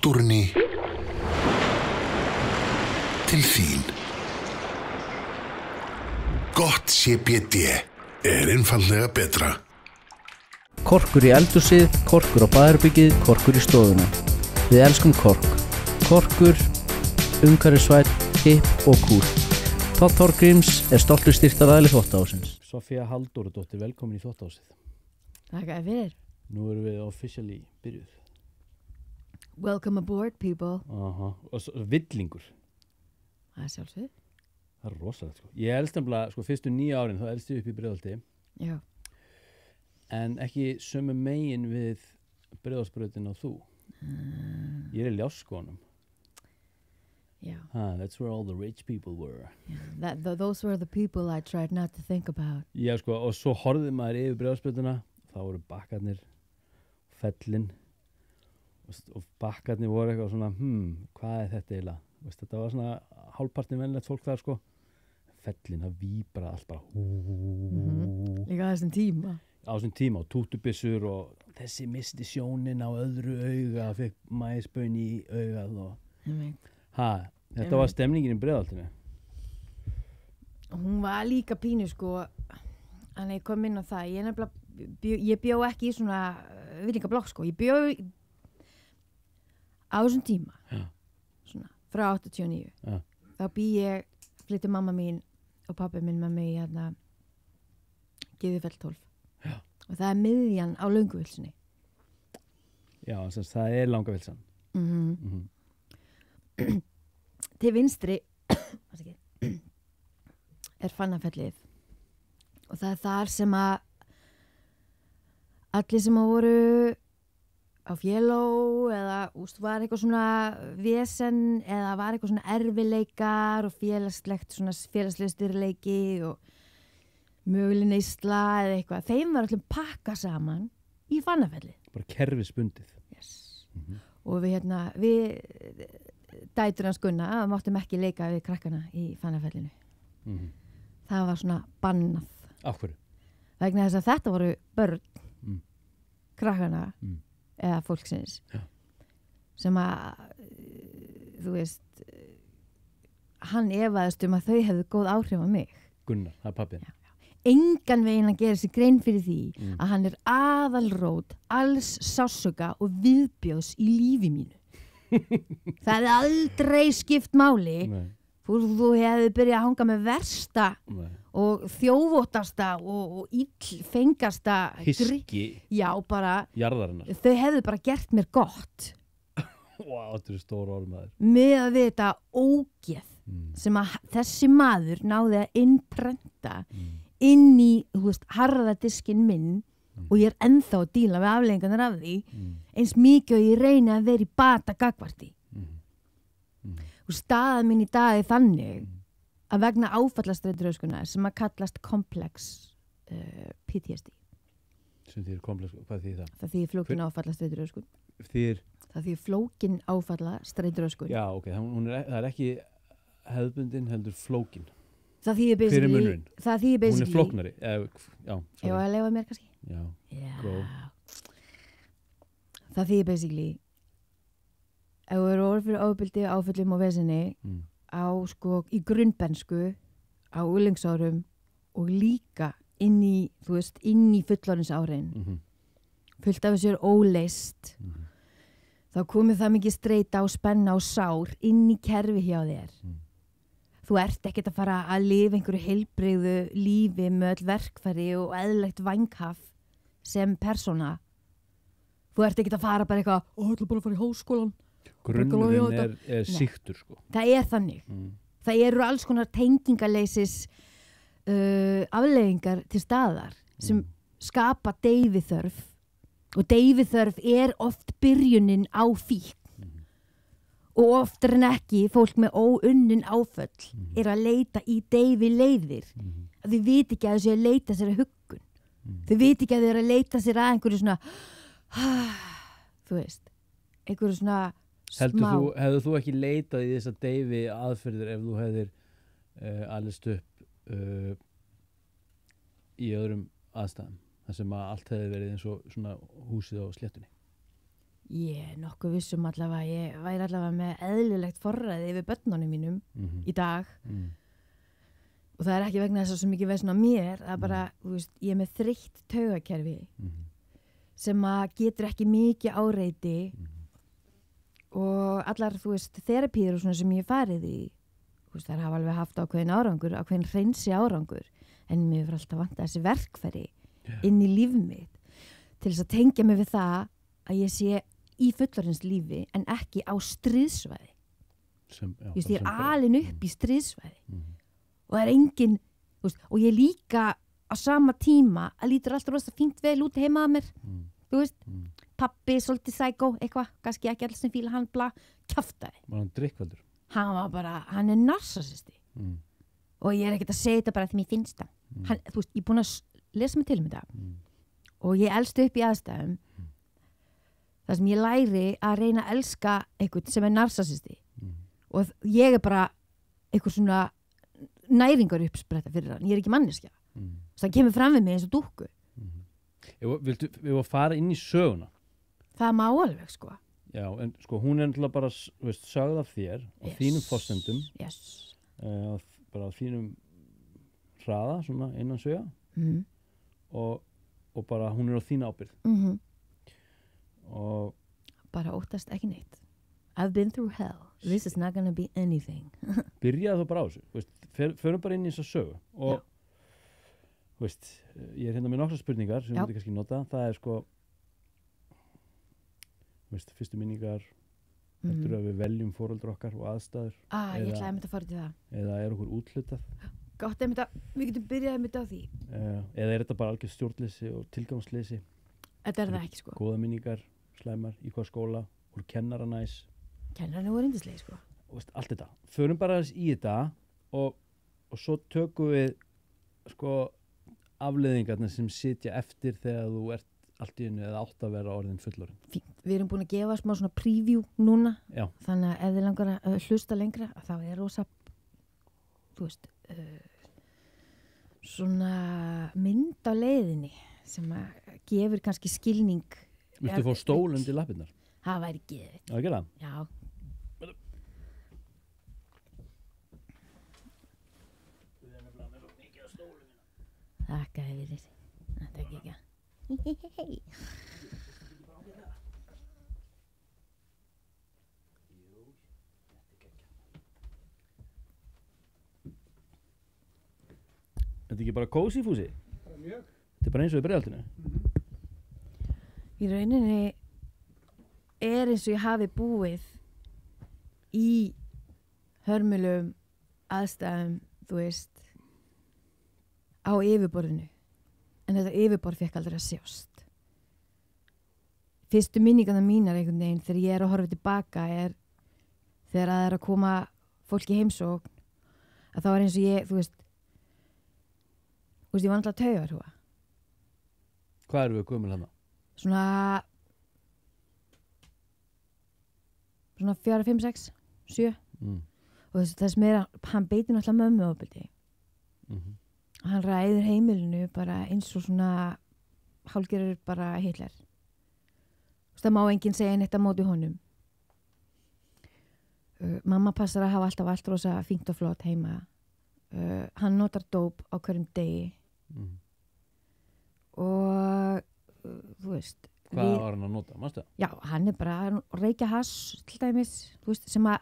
náttúrunni til þín. Gott CBD einfaldlega betra. Korkur í eldhúsið, korkur á baðherbergið, korkur í stofuna. Við elskum kork. Korkur, umhverfisvænn, hipp og kúl. Páll Þorgríms stoltur styrktaraðili Þvottahússins. Sofía Halldóradóttir, velkomin í Þvottahúsið. Þakka fyrir. Nú erum við officially byrjuð. Welcome aboard, people. Og villingur. Það sjálfsögð. Það rosalegt, sko. Ég elst nefnilega, fyrstu 9 árin, þá elst ég upp í Breiðholti. Já. En ekki sömu megin við Breiðholtsbrautin á þú. Ég í Ljárskónum. Já. That's where all the rich people were. Yeah. Those were the people I tried not to think about. Já, sko, og svo horfði maður yfir Breiðholtsbrautina, þá voru bakkarnir, fellin, og bakkarnir voru eitthvað svona, hvað þetta eiginlega? Þetta var svona hálfpartin venilegt fólk þar, sko. Fellin, það víbra allt bara. Líka þessum tíma. Á þessum tíma, og tútubissur og þessi misti sjónin á öðru auga, fekk maísbaun í augað og... Þetta var stemningin í Breiðholtinu. Hún var líka pínu, sko, þannig ég kom inn á það. Ég bjó ekki í svona villingablokk, sko. Ég bjó á þessum tíma, svona, frá 89. Þá flytti mamma mín og pabbi minn með mig hérna Gyðufell 12. Og það miðjan á Lönguvilsinni. Já, það Langavilsan. Til vinstri Fannafellið og það þar sem að allir sem voru á fjöló eða var eitthvað svona vesen eða var eitthvað svona erfileikar og félagslega styrleiki og möguleg neysla eða eitthvað, þeim var allir pakka saman í Fannafellið. Bara kerfisbundið. Yes. Og við dætur hans Gunna máttum ekki leika við krakkana í Fannafellinu. Það var svona bannað. Af hverju? Vegna þess að þetta voru börn, krakkana eða fólksins sem að, þú veist, hann efaðist að þau hefðu góð áhrif á mig. Gunnar, það pappin. Engan veginn að gera sér grein fyrir því að hann aðalrót alls sársauka og viðbjóðs í lífi mínu. Það aldrei skipt máli. Þú hefði byrjað að hanga með versta og þjófóttasta og illfengasta Hyski. Já, bara jarðarinnar. Þau hefðu bara gert mér gott. Þetta stór orðmaður. Með að við þetta ógeð sem að þessi maður náði að innprenta inn í, harðadiskin minn og ég ennþá að díla við afleiðingarnar af því eins mikið og ég reyni að vera í bata gagnvart því. Og staðan mín í dag þannig að vegna áfallastreituröskunar sem að kallast komplex PTSD. Sem þýðir komplex, hvað þýðir það? Það þýðir flókin áfallastreituröskun. Það þýðir flókin áfallastreituröskun. Já, ok, það er ekki hefðbundin heldur flókin. Það þýðir basically... Hver munurinn? Það þýðir basically... Hún er flóknari. Já, ég var að leifa mér kannski. Já. Go. Það þýðir basically ef þú eru orð fyrir ofbeldi, áföllum og vesinni á í grunnbensku á unglingsárum og líka inn í fullorðinsárin fullt af þessu óleyst þá komið það mikið streita og spenna og sár inn í kerfi hjá þér. Þú ert ekkert að fara að lifa einhverju heilbrigðu lífi með öll verkfæri og eðlilegt vænghaf sem persóna. Þú ert ekkert að fara bara eitthvað, ég ætla bara að fara í háskólan. Grunnurinn er sýktur, sko. Það er þannig. Það eru alls konar tengingaleysis afleiðingar til staðar sem skapa deyfiþörf og deyfiþörf er oft byrjunin á fíkn. Og oftar en ekki fólk með óunnin áföll er að leita í deyfi leiðir. Þau viti ekki að þessu að leita sér að huggun. Þau viti ekki að þau eru að leita sér að einhverju svona þú veist, einhverju svona Hefðu þú ekki leitað í þessa deyfi aðferðir ef þú hefðir alist upp í öðrum aðstæðum þar sem að allt hefði verið eins og svona húsið á sléttunni? ég er nokkuð vissum allavega, ég væri allavega með eðlilegt forræði yfir börnunum mínum í dag og það er ekki vegna þess að svo mikið veist á mér, það er bara, þú veist, ég er með þreytt taugakerfi sem að getur ekki mikið áreiti og allar, þú veist, þerapíur og svona sem ég hef farið í, þú veist, þær hafa alveg haft ákveðin árangur, ákveðin hreinsi árangur, en mér fyrir alltaf vanta þessi verkfæri inn í líf mitt til þess að tengja mig við það að ég sé í fullorðins lífi en ekki á stríðsvæði. Just, ég er alin upp í stríðsvæði og það er engin, þú veist, og ég líka á sama tíma að lítur alltaf rosa fínt vel út heima að mér, þú veist, pappi, svolítið sækó, eitthvað, kannski ekki alls sem fíla hann bla, kjaftaði. Var hann drikkveldur? Hann var bara, hann er narsasisti og ég er ekkert að segja þetta bara því mér finnst það. Hann, þú veist, ég er búin að lesa mig til þetta og ég elst upp í aðstæðum þar sem ég læri að reyna að elska einhvern sem er narsasisti og ég er bara einhver svona næringar uppspretta fyrir hann, ég er ekki manneskja þess að það kemur fram við mig eins og dúkku. Viltu við að fara inn í söguna? Það má alveg, sko. Já, en sko hún er náttúrulega bara, veist, sögð af þér og þínum forsendum bara á þínum hraða, svona innan sögja og bara hún er á þína ábyrgð og bara óttast ekki neitt. I've been through hell, this is not gonna be anything. Byrjaði þú bara á þessu, veist, förum bara inn í þessa sögu og veist, ég er hérna með nokkra spurningar sem við kannski nota, það er sko veist, fyrstu minningar heldur að við veljum foreldra okkar og aðstæður ég ætlaði að mynda að fara til það eða er okkur úthlutað gott að við getum byrjað að mynda á því eða er þetta bara algjör stjórnleysi og tilgangsleysi? Þetta er það ekki, sko. Góða minningar, slæmar, í hvað skóla voru kennara næs? Kennararnir voru yndislegir, sko. Og veist, allt þetta, förum bara í þetta og svo tökum við sko afleiðingarna sem sitja eftir þegar þú ert allt í einu eða átt að vera orðin fullorðin. Fínt. Við erum búin að gefa smá svona preview núna. Já. Þannig að ef þið langar að hlusta lengra þá er rosa, þú veist, svona mynd á leiðinni sem að gefur kannski skilning. Viltu fá stól undir lappirnar? Það væri geðið. Já, ekki það? Já. Þakka þér fyrir. Þetta er ekki. Þetta er ekki bara kósí fúsi? Mjög. Þetta er bara eins og í Breiðholtinu? Í rauninni er eins og ég hafi búið í hörmulegum aðstæðum, þú veist, á yfirborðinu. En þetta yfirborð fekk aldrei að sjást. Fyrstu minningarnar mínar einhvern veginn þegar ég er að horfa tilbaka er þegar það er að koma fólk í heimsókn að þá er eins og ég, þú veist, ég var náttúrulega taugahrúga. Hvað eru við gömul hana? Svona 4, 5, 6, 7 og það sem er að hann beitir náttúrulega mömmu ofbeldi. Hann ræður heimilinu bara eins og svona hálfgerður bara Hitler. Það má enginn segja neitt á móti honum. Mamma passar að hafa alltaf allt rosa fínt og flott heima. Hann notar dóp á hverjum degi. Og þú veist. Hvað var hann að nota? Manstu? Já, hann er bara að reykja hass til dæmis, þú veist, sem að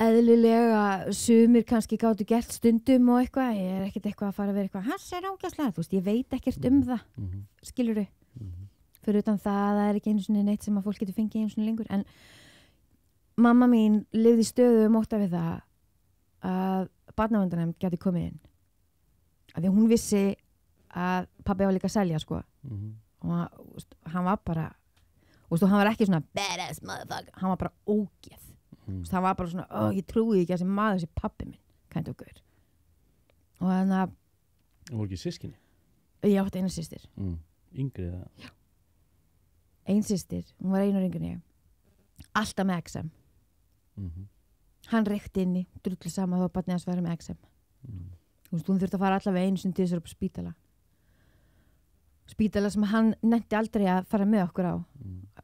eðlilega sumir kannski gátu gert stundum og eitthvað, ég er ekkert eitthvað að fara að vera eitthvað, hass er ágæslega, þú veist, ég veit ekkert um það, skilurðu, fyrir utan það er ekki einu svona neitt sem að fólk getur fengið einu svona lengur, en mamma mín lifði stöðu móta við það að barnaverndarnefnd gæti komið inn, af því hún vissi að pabbi var líka að selja, sko, og hann var bara, og hann var ekki svona badass motherfucker, hann var bara ógeð. Það var bara svona, ég trúi ekki að þessi maður sé pabbi minn, kind of good. Og þannig að Það voru ekki sískinni? Ég átti eina systir. Yngri það? Já. Ein systir, hún var 1 ára yngri en ég. Alltaf með XM. Hann reykti inni, drullu sama þá barnið hans væri með XM. Þú veist, hún þurfti að fara allavega einu sinni til þessar upp á spítala. Spítala sem hann nennti aldrei að fara með okkur á.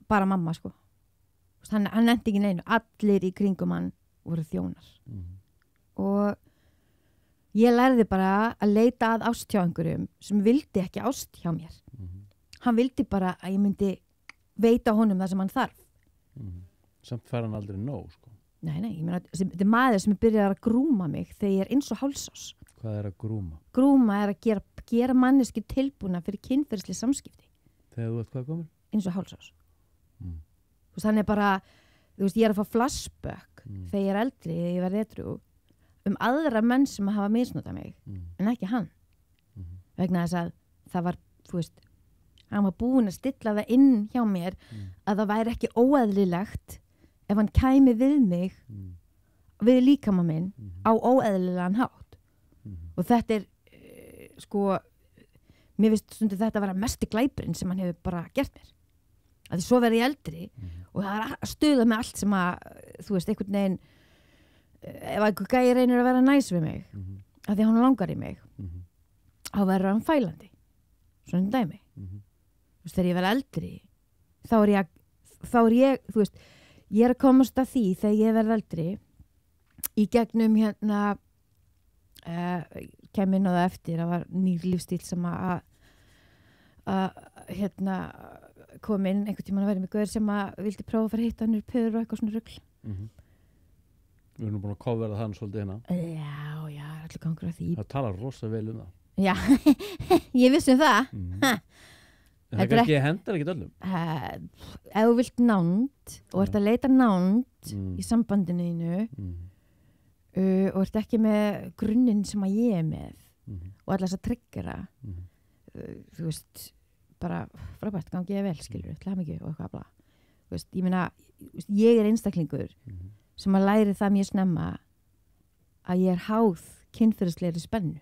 bara mamma sko. Hann nefndi ekki neinu, allir í kringum hann voru þjónar og ég lærði bara að leita að ást hjá einhverjum sem vildi ekki ást hjá mér. Hann vildi bara að ég myndi veita honum það sem hann þarf. Samt fær hann aldrei nóg, sko. Nei, ég meina, þetta er maður sem byrjar að grúma mig þegar ég er eins og hálsás. Hvað er að grúma? Grúma er að gera manneski tilbúna fyrir kynferðisleg samskipti. Þegar þú ert hvað komin? Eins og hálsás. Þú veist, hann er bara, þú veist, ég er að fá flashback þegar ég er eldri, þegar ég verð edrú, aðra menn sem hafa misnotað mig, en ekki hann. Vegna þess að það var, þú veist, hann var búinn að stilla það inn hjá mér að það væri ekki óeðlilegt ef hann kæmi við mig, við líkama minn, á óeðlilegan hátt. Og þetta er, sko, mér finnst stundum þetta að vera mesti glæpurinn sem hann hefur bara gert mér. Að því svo verði ég eldri og það er að stuða með allt sem að, þú veist, einhvern veginn, ef einhver gæi reynir að vera næs við mig, að því hann langar í mig, þá verður hann fælandi. Svona dæmi. Þú veist, þegar ég verði eldri, þá er ég, þú veist, ég er að komast að því þegar ég verði eldri, í gegnum hérna, kem inn á það eftir, það var nýr lífstíl sem að hérna, kom inn einhvern tímann að vera með gaur sem að vildi prófa að fara að hitta hannur pöður og eitthvað svona rugl. Við erum búin að kofverða þann svolítið hérna. Já, allir gangur að því. Það talar rosa vel um það. Já, ég vissi það. En það kannski hendar ekkert öllum. Ef þú vilt nánd og ert að leita nánd í sambandinu þínu og ert ekki með grunninn sem að ég er með og allar þess að tryggjara, þú veist, bara frábært, gangi ég vel, skilur, til hamingju og eitthvað bla. Þú veist, ég meina, ég er einstaklingur sem að læri það mjög snemma að ég er háð kynferðislegri spennu.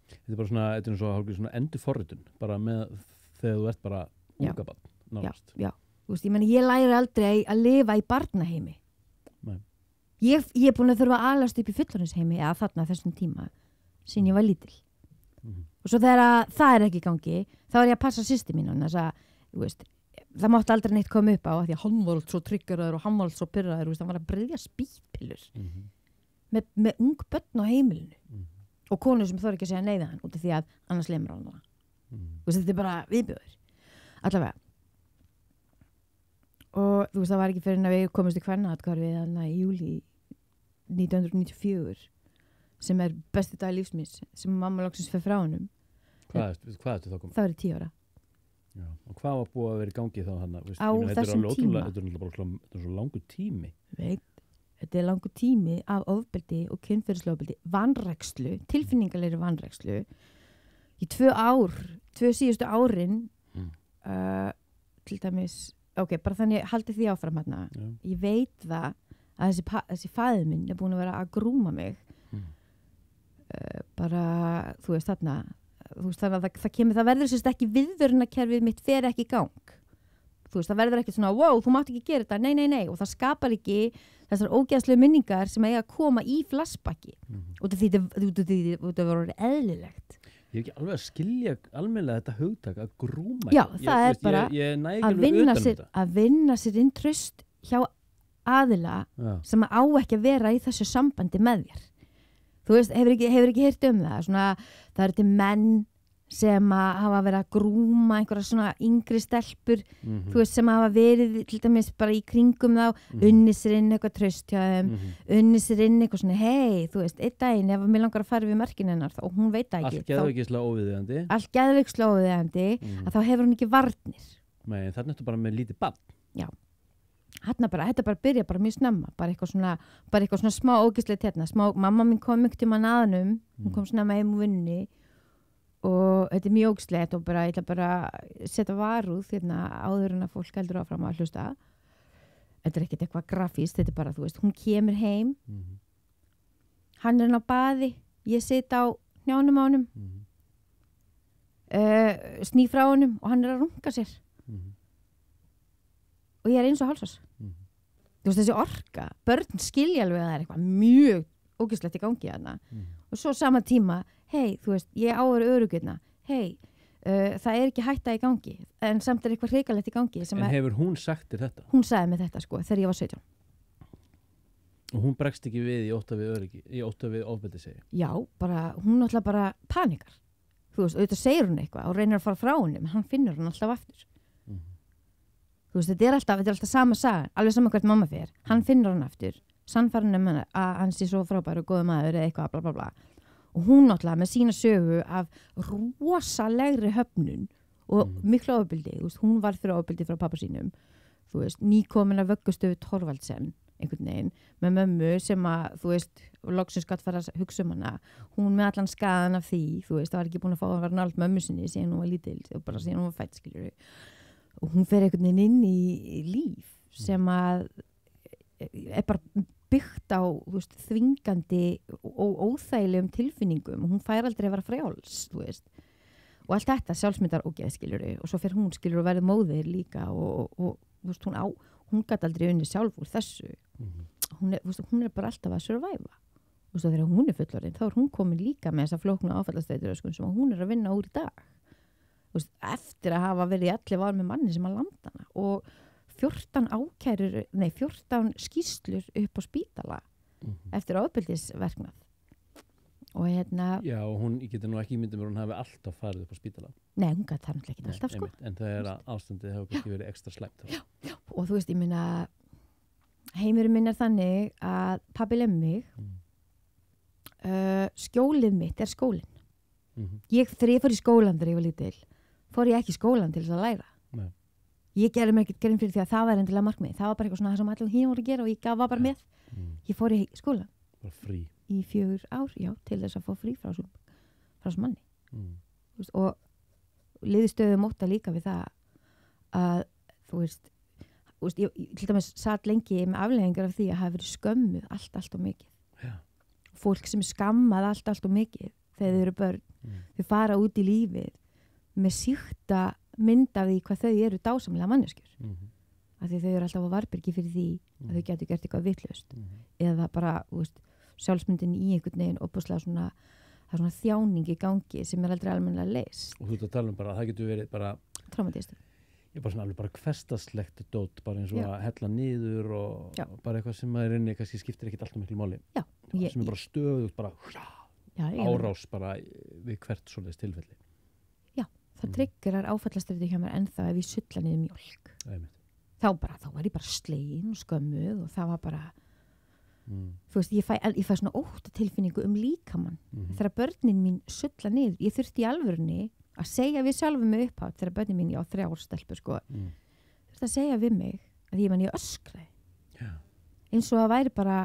Þetta er bara svona, þetta er svona endurforritun, bara með þegar þú ert bara unga barn, nánast. Já. Þú veist, ég meina, ég læri aldrei að lifa í barnaheimi. Nei. Ég er búin að þurfa að alast upp í fullorðinsheimi eða þarna þessum tíma, síðan ég var lítil. Og svo þegar það er ekki í gangi, þá er ég að passa systir mín og þess að, þú veist, það mátti aldrei neitt koma upp á því að hann var allt svo tryggaraður og hann var allt svo pyrraður, hann var að bryðja spýtpillur með ung börn á heimilinu og konur sem þarf ekki að segja nei við hann út af því að annars lemur hann það. Þú veist, þetta er bara viðbjóður. Allavega. Og þú veist, það var ekki fyrir en að við komumst í kvennaathvarfið þarna í júlí 1994 sem er besti dag lífsmins sem mamma loksins fer frá honum. Hvað ertu þá komið? Það var 10 ára. Já, og hvað var búið að vera í gangi þá hann? Á þessum tíma. Þetta er bara svo langur tími. Þetta er langur tími af ofbeldi og kynferðislega vanrækslu, tilfinningalegri vanrækslu í 2 síðustu árin til dæmis, bara þannig haldið því áfram hérna. Ég veit það að þessi faðir minn er búin að vera að grúma mig bara, þú veist, þarna þú veist, þannig að það verður sérst ekki viðvörunarkerfið mitt fer ekki í gang. Þú veist, það verður ekki svona, wow, þú mátt ekki gera þetta, nei, og það skapar ekki þessar ógeðslegu minningar sem eiga að koma í flashbacki út af því það voru eðlilegt. Ég er ekki alveg að skilja almennilega þetta hugtak að grúma. Já, það er bara að vinna sér inn traust hjá aðila sem á ekki að vera í þessu sambandi með þér. Þú veist, hefur ekki heyrt um það. Svona, það eru til menn sem hafa verið að grúma einhverja svona yngri stelpur, þú veist, sem hafa verið til dæmis bara í kringum þá, unni sér inn eitthvað traust hjá þeim, unni sér inn eitthvað svona, hei, þú veist, einn daginn ef mér langar að fara við mörkin hennar og hún veit það ekki. Allt geðveikislega óviðeigandi, að þá hefur hún ekki varnir. Nei, þarna ertu bara með lítið barn. Já. Þetta bara byrja bara mjög snemma, bara eitthvað svona smá ógeðslegt hérna, mamma mín kom einhvern tímann aðnum, hún kom snemma heim úr vinnunni og þetta er mjög ógeðslegt og bara, ég ætla bara að setja varúð hérna áður en að fólk heldur áfram að hlusta. Þetta er ekkert eitthvað grafískt, þetta er bara, þú veist, hún kemur heim, hann er á baði, ég sit á hnjánum á honum, sný frá honum og hann er að runga sér. Og ég er eins og hálsás. Þú veist, þessi orka, börn skilja alveg að það er eitthvað mjög ógeðslegt í gangi þarna. Og svo sama tíma, hei, þú veist, ég áður öruggirna, hei, það ekki hætta í gangi en samt eitthvað hrikalegt í gangi En hefur hún sagt þér þetta? hún sagði mig þetta sko þegar ég var 17 Og hún bregst ekki við í ótta við öryggi, í ótta við ofbeldi segja. já, bara, hún náttúrulega bara panikar þú veist, auðvitað segir hún eitthvað og reynir að fara frá henni, en hann finnur hann alltaf aftur þú veist, þetta er alltaf sama sagan, alveg sama hvert mamma fer hann finnur hann aftur, sannfærin að hann sé svo frábær og góður maður eða eitthvað bla bla bla og hún náttúrulega með sína sögu af rosalegri höfnun og miklu ofbeldi, þú veist, hún var fyrir ofbeldi frá pappa sínum, þú veist, nýkomin að vöggustöfu Thorvaldsen einhvern veginn, með mömmu sem að þú veist, loksins gat fara að hugsa hana hún með allan skaðan af því þú veist, það var ekki búin að fá að vera nált mömmu sinni síðan hún var lítil, og bara síðan hún var fætt skiljur og hún fer einhvern veginn inn í líf sem að er bara byggt á veist, þvingandi og óþægilegum tilfinningum og hún fær aldrei að vera frjáls þú veist, og allt þetta sjálfsmyndar ógeð skiljur og svo fer hún skiljur og verður móðir líka og veist, hún gat aldrei unni sjálf úr þessu hún er bara alltaf að survive og svo þegar hún er fullorðin þá er hún komin líka með þessa flóknu áfallastreitur sem hún er að vinna úr í dag veist, eftir að hafa verið í 11 ár með manni sem að landa hana og 14 skýrslur upp á spítala eftir ofbeldisverknað og Já, og hún, ég geti nú ekki ímyndið mér hún hafi alltaf farið upp á spítala Nei, hún gat það náttúrulega ekki alltaf sko en það er að ástandið hefur ekki verið ekstra slæmt já, og þú veist, ég meina heimurinn minn er þannig að pabbi lemur mig skjólið mitt er skólinn þegar ég fór í skólan þegar ég var lítil fór ég ekki í skólan til þess að læra Nei. Ég gerði mér ekkert grein fyrir því að það var endilega markmið það var bara eitthvað svona það sem allir hinn voru að gera og ég gaf bara með ég fór í skólan bara frí í 4 ár, já, til þess að fá frí frá þessum manni veist, og liðstöðu móta líka við það að þú veist ég til dæmis satt lengi með afleiðingar af því að hafa verið skömmuð allt og mikið fólk sem er skammað allt og mikið þegar þau eru börn þau fara út í lífið með síkta mynd af því hvað þau eru dásamlega manneskjur af því þau eru alltaf á varbyrgi fyrir því að þau getur gert eitthvað vitlaust eða bara, veist, sjálfsmyndin í einhvern veginn opaslega svona það er svona þjáning í gangi sem er aldrei almennilega leys og þú ert að tala bara að það getur verið bara traumatístur ég bara svona alveg bara hversdagslegt dót bara eins og að hella niður og bara eitthvað sem að reyni kannski skiptir ekkit alltaf miklu máli sem er bara stöðugt bara árás bara við hvert svoleiðis tilfelli það tryggirar áfallastreitu hjá mér ennþá ef ég sulla niður mjólk þá var ég bara slegin og skömmuð og það var bara þú veist, ég fæ svona ótta tilfinningu líkamann þegar börnin mín sulla niður ég þurfti í alvörunni að segja við sjálfum mig upphátt þegar börnin mín, 3 stelpur sko þurfti að segja við mig að ég öskraði eins og að væri bara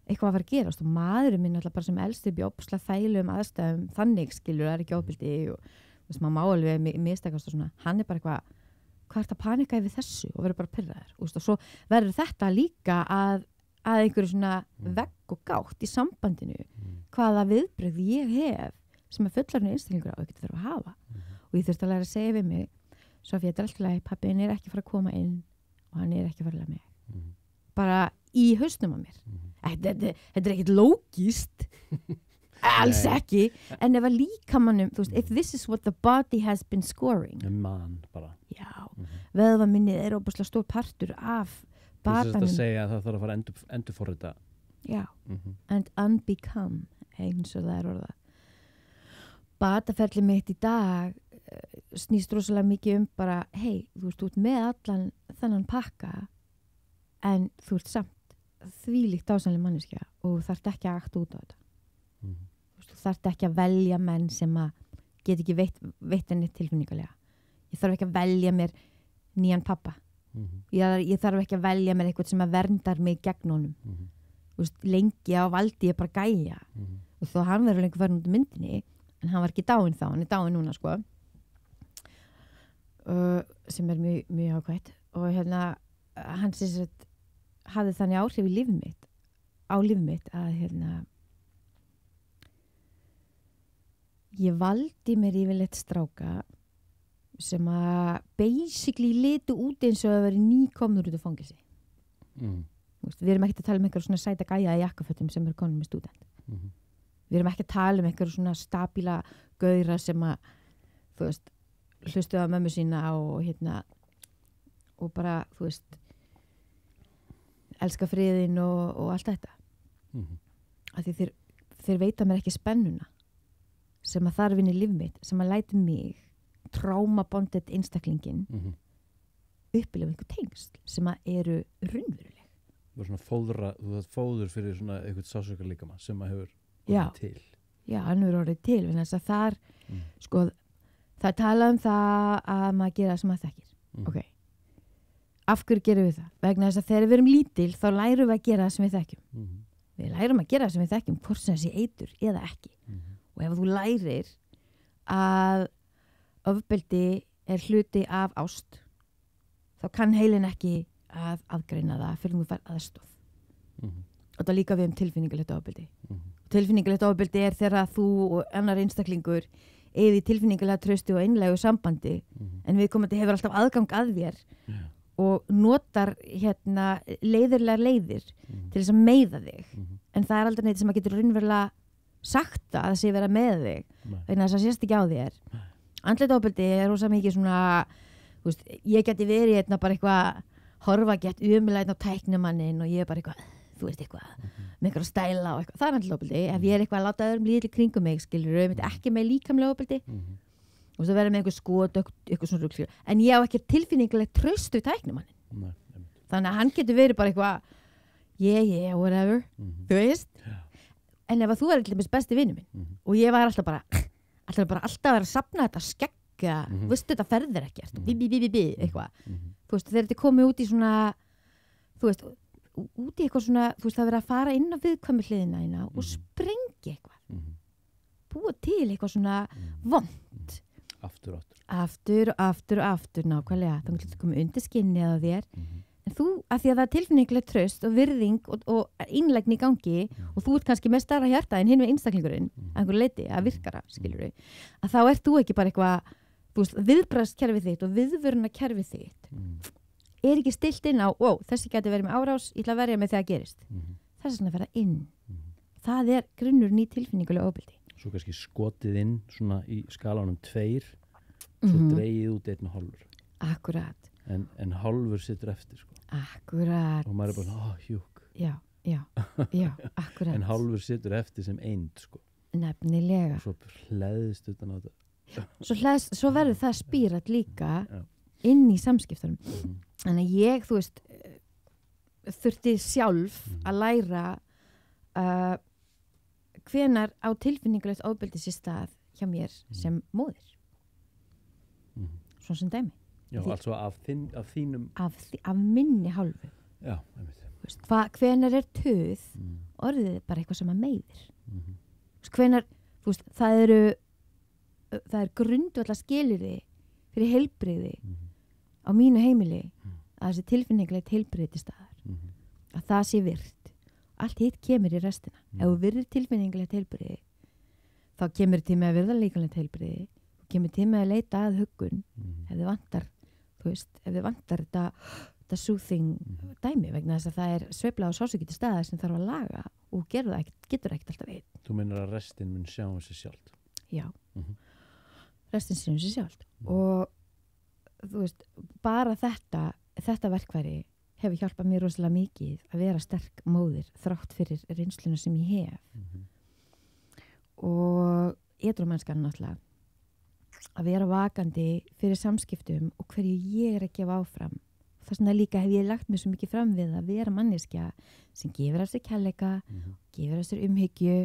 eitthvað að fara að gerast og maðurinn minn alltaf bara sem elst upp í óbúslega þægilegum aðstæðum þannig skilur, það er ekki ofbeldi og þess maður má alveg mistakast og svona hann er bara eitthvað, hvað ert að panika yfir þessu og verður bara pirraður og svo verður þetta líka að einhverju svona vegg og gátt í sambandinu hvaða viðbrögð ég hef sem er fullorðin einstaklingur á ekkert þarf að hafa og ég þurfti að læra að segja við mig Sofía, þetta er alltaf leið, pappin er ekki að fara að koma inn og hann er ekki að fara að lega mig bara í hausnum á mér þetta er ekkert lógist alls ekki, en ef að líkamannum þú veist, if this is what the body has been scoring man bara vöðvaminnið er óbúslega stór partur af batanum þú veist að segja að það þarf að fara að endurforrita and unbecome eins og það er orða bataferli mitt í dag snýst rosalega mikið bara hei, þú veist, þú ert með allan þennan pakka en þú ert samt þvílíkt dásamlega manneskja og þú þarft ekki að akta út á þetta þú þarft ekki að velja menn sem að get ekki veitt henni tilfinningalega ég þarf ekki að velja mér nýjan pappa ég þarf ekki að velja mér eitthvað sem að verndar mig gegn honum veist, lengi á valdi ég bara gæja og þó hann verður lengur farin út í myndinni en hann var ekki dáinn þá, hann er dáinn núna sko sem er mjög ákvæmt og hérna hann hafði þannig áhrif í lífið mitt að hérna ég valdi mér yfirleitt stráka sem að basically litu út eins og að vera nýkomnur út af fangilsi við erum ekki að tala um einhver svona sæta gæja í jakkafötum sem er konum með stúdent við erum ekki að tala um einhver svona stabíla gauðra sem að þú veist, hlustuðu á mömmu sína og og bara, þú veist elska friðin og allt þetta af því þeir veita mér ekki spennuna sem að þarf inn í líf mitt sem að læti mig traumabonded einstaklingin upplifa einhver tengsl sem að eru raunveruleg. Þú svona fóður fyrir svona eitthvað sásöka líkama sem að hefur orðið til. Já, hann hefur orðið til en þess að þar, sko, það tala það að maður gera það sem maður þekkir. Ok. Af hverju gerum við það? Vegna þess að þegar við erum lítil þá lærum við að gera það sem við þekkjum. Við lærum að gera það sem við þekkjum hvort sem þessi eitur eða ekki. Og ef þú lærir að ofbeldi hluti af ást þá kann heilin ekki að aðgreina það fyrir þú fær aðstoð. Og það líka við tilfinningulegt ofbeldi. Tilfinningulegt ofbeldi þegar þú og annar einstaklingur eigi tilfinningulega trausti og einlægu sambandi en viðkomandi hefur alltaf aðgang að þér og notar leiðirlegar leiðir til þess að meiða þig. En það aldrei neitt sem að getur raunverulega sagt að það sé vera með þig vegna þess að sést ekki á þér. Andlegt ofbeldi rosa mikið svona, þú veist, ég geti verið bara eitthvað horfa gett umlægn á tæknumannin og ég bara eitthvað, þú veist eitthvað með einhverja stæla og eitthvað, það andlegt ofbeldi. Ef ég eitthvað að láta öðrum líða til kringum mig, skilur ekki með líkamlega ofbeldi og svo verður með einhver skot eitthvað svona rugl, en ég á ekki tilfinningulegt traust við tæknumannin. Þannig að hann getur verið bara eitthvað yeah, whatever, þú veist. En ef að þú til dæmis besti vinur minn og ég var alltaf að vera að safna þetta skegga, veistu þetta ferðir ekkert, eitthvað. Þú veist, þegar þetta komið út í svona, þú veist, út í eitthvað svona, þú veist, það verið að fara inn á viðkvæmu hliðina og sprengja eitthvað. Búa til eitthvað svona vond. Aftur, nákvæmlega. Þannig að þetta komið undir skinnið á þér. En þú, af því að það tilfinninguleg traust og virðing og innlegni í gangi og þú ert kannski með stærra hjarta en hinn við einstaklingurinn einhver leiti að virkara, skilur við, að þá ert þú ekki bara eitthvað, þú veist, viðbragðskerfið þitt og viðvörunarkerfið þitt ekki stillt inn á, þessi geti verið með árás, ég ætla að verja með þegar gerist. Það er svona að vera inn. Það er grunnurinn í tilfinningulega ofbeldi. Svo kannski skotið inn svona í skalanum 2, svo dregið út 1,5. Akkurat. En hálfur situr eftir, sko. Akkurat. Og maður bara, hjúk. Já, akkurat. En hálfur situr eftir sem eind, sko. Nefnilega. Og svo hlæðist utan á þetta. Svo verður það spírat líka inn í samskiptunum. Þannig að ég, þú veist, þurfti sjálf að læra hvenær á tilfinningulegt ofbeldi sér stað hjá mér sem móðir. Svona sem dæmi. Já, altså af þínum... Af minni hálfu. Já, einmitt. Hvenær töð orðið bara eitthvað sem að meiðir. Hvenær, þú veist, það er grundvallar skilyrði fyrir heilbrigði á mínu heimili að þessi tilfinningulegt heilbrigði til staðar. Að það sé virt. Allt hitt kemur í restina. Ef þú virðir tilfinningulegt heilbrigði, þá kemur til með að virða líkamlegt heilbrigði, þú kemur til með að leita að huggun ef þið vantar. Þú veist, ef þið vantar þetta soothing dæmi vegna þess að það er sveifla og sársauki til staðar sem þarf að laga og getur ekkert alltaf einn. Þú meinar að restin mun sjá sér sjálft? Já, restin sjá sér sjálft og þú veist, bara þetta verkfæri hefur hjálpað mér rosalega mikið að vera sterk móðir þrátt fyrir reynsluna sem ég hef og edrumennskan náttúrulega að vera vakandi fyrir samskiptum og hverju ég að gefa áfram. Þess vegna líka hef ég lagt mér svo mikið fram við að vera manneskja sem gefur af sér kærleika, gefur af sér umhyggju,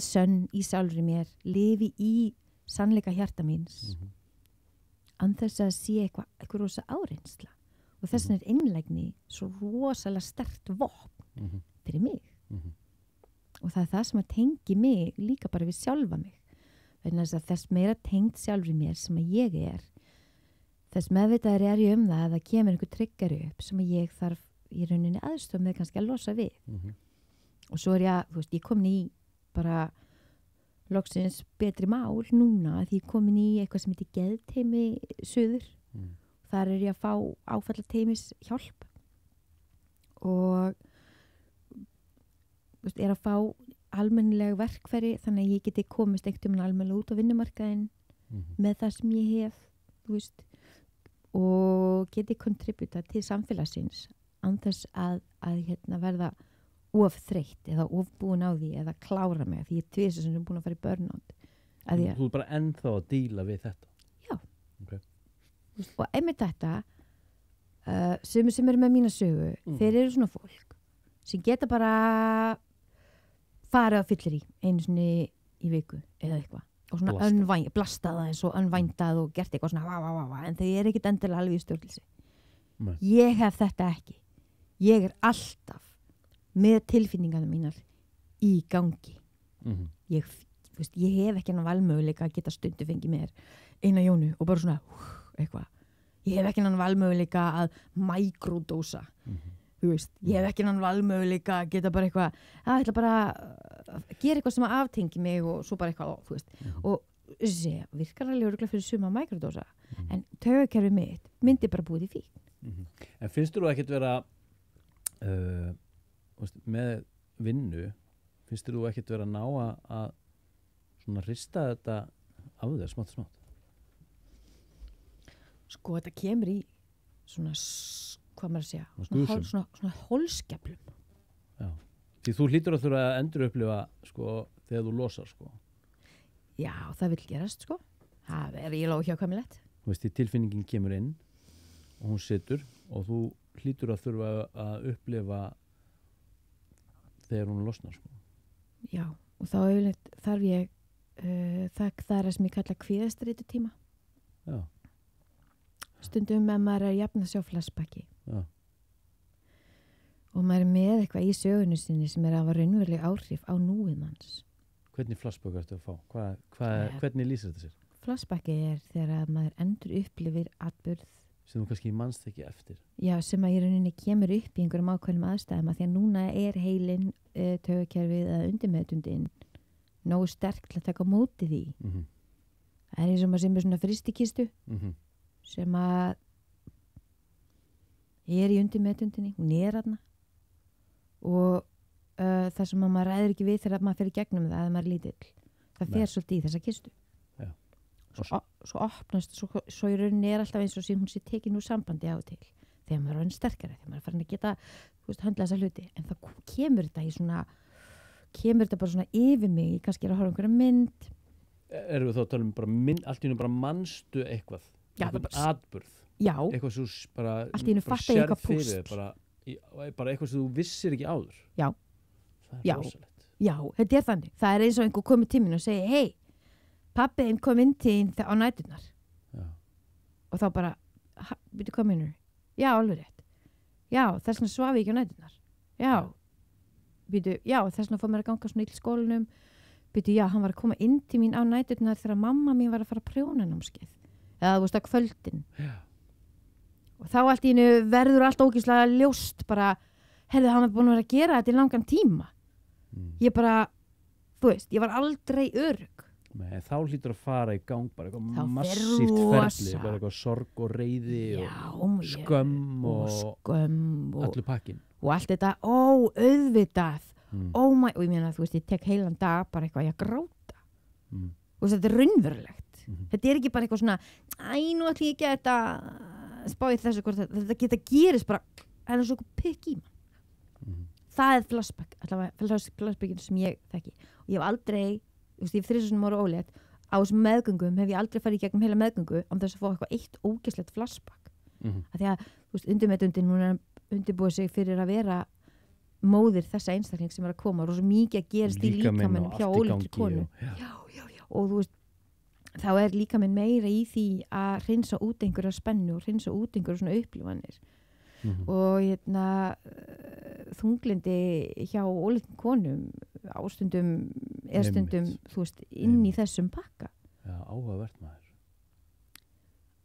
sönn í sjálfri mér, lifi í sannleika hjarta míns án þess að sé eitthvað rosa áreynsla. Og þess vegna innlegni svo rosalega sterkt vopn fyrir mig. Og það er það sem að tengi mig líka bara við sjálfa mig. Þess meira tengt sjálfur í mér sem að ég þess meðvitaðri ég það að það kemur einhver trigger upp sem að ég þarf í rauninni aðstoð með kannski að losa við og svo ég, þú veist, ég komin í bara loksins betri mál núna því ég komin í eitthvað sem heitir geðteymi suður þar ég að fá áfallateymis hjálp og þú veist, að fá almennileg verkfæri þannig að ég geti komist einhvern veginn almennilega út á vinnumarkaðinn með það sem ég hef þú veist, og geti kontributa til samfélagsins án þess að verða of þreytt eða of búin á því eða klára mig því ég tvisar sem búin að fara í burnout. Þú bara ennþá að díla við þetta? Já. Okay. Og einmitt þetta, sem eru með mína sögu, þeir eru svona fólk sem geta bara farið á fyllir einu sinni í viku eða eitthvað. Og svona blastað aðeins og önvændað og gert eitthvað svona en þeir eru ekkit endilega alveg í stjórnleysi. Ég hef þetta ekki. Ég er alltaf með tilfinningarna mínar í gangi. Ég hef ekki hann valmöguleika að geta stundu fengið mér eina jónu og bara svona eitthvað. Ég hef ekki hann valmöguleika að microdósa. Þú veist, ég hef ekki hann valmöguleika að geta bara eitthvað, ég ætla bara að gera eitthvað sem að aftengi mig og svo bara eitthvað, þú veist. Og þessi virkar alveg örugglega fyrir suma microdósa, en taugakerfið mitt myndi bara búið í fíkn. En finnst þú ekkert vera með vinnu, finnst þú ekkert vera að ná að svona rista þetta af þér smátt og smátt? Sko, þetta kemur í svona hvað maður að segja, svona holskeflum. Já, því þú hlýtur að þurfa að endur upplifa sko, þegar þú losar sko. Já, það vil gerast sko. Það er eiginlega óhjákvæmilegt. Þú veist, því tilfinningin kemur inn og hún situr og þú hlýtur að þurfa að upplifa þegar hún losnar sko. Já, og þá þarf ég það er sem ég kalla kvíðastreitu tíma. Já. Stundum að maður er jafn að sjá flashbacki. Já. Og maður er með eitthvað í sögunu sinni sem er að hafa raunveruleg áhrif á núið manns. Hvernig flashback ertu að fá? Hvernig lýsir þetta sér? Flashbacki er þegar maður endur upplifir atburð sem þú kannski manst ekki eftir. Já, sem að í rauninni kemur upp í einhverjum ákveðnum aðstæðum að því að núna er heilinn, taugakerfið eða undirmeðvitundin nógu sterk til að taka á móti því. Það er eins og maður sem er svona fristikistu sem að er í undirmeðvitundinni, hún er þarna og það sem maður ræður ekki við þegar maður fer í gegnum það að maður er lítill. Það fer svolítið í þessa kistu. Já. Svo opnast, svo í rauninni er alltaf eins og sem hún sé tekin úr sambandi á til þegar maður er orðinn sterkari, þegar maður er farin að geta höndla þessa hluti, en það kemur þetta bara svona yfir mig, ég kannski er að horfa einhverja mynd. Erum við þá að tala um bara allt í einu bara manstu eitthvað? Já, eitthvað atburð? Já. Eitthvað sem bara allt í einu fatta ég eitthvað púst. Bara eitthvað sem þú vissir ekki áður? Já. Það er rosalegt. Já, þetta er þannig. Það er eins og einhver komið tíminn og segi, hei, pabbiðinn kom inn til þín á næturnar. Já. Og þá bara, byrju hvað meinarðu? Já, alveg rétt. Já, þess vegna svaf ég ekki á næturnar. Já. Byrju, já, þess vegna fór mér að ganga svona ill skólanum. Byrju, já, hann var að koma inn til mín á næturnar þegar mamma mín var að fara að prjónanámskeið. Eða þú veist að kvöldin. Já. Og þá allt í einu verður allt ógeðslega ljóst bara, heyrðu, hann var búin að vera að gera þetta í langan tíma. Ég bara, þú veist, ég var aldrei örugg. Nei, þá hlýtur að fara í gang bara eitthvað massíft ferli, bara eitthvað sorg og reiði og skömm og allur pakkin. Og allt þetta, auðvitað, og ég meina, þú veist, ég tek heilan dag bara eitthvað að gráta. Og þetta er raunverulegt. Þetta er ekki bara eitthvað svona, nú ætlum ég ekki að þetta spáði þessu hvort þetta geta gerist bara, það er svo pikk í mann. Það er flashback, allavega flashbackin sem ég þekki. Og ég hef aldrei, ég hef 3 sinni voru ólétt, á þessum meðgöngum hef ég aldrei farið í gegnum heila meðgöngu án þess að fá eitthvað eitt ógeðslegt flashback. Af því að, þú veist, undirmeðvitundin, hún er að undirbúa sig fyrir að vera móðir þessa einstakling sem er að koma og svo mikið að gerist í líkaminn hjá óléttri konu. Já. Og þú veist, þá er líkaminn meira í því að hreinsa út einhverja spennu og hreinsa út einhverja svona upplifanir. Og þunglindi hjá óléttum konum ástundum er stundum, þú veist, inn í þessum pakka. Já, áhugavert maður.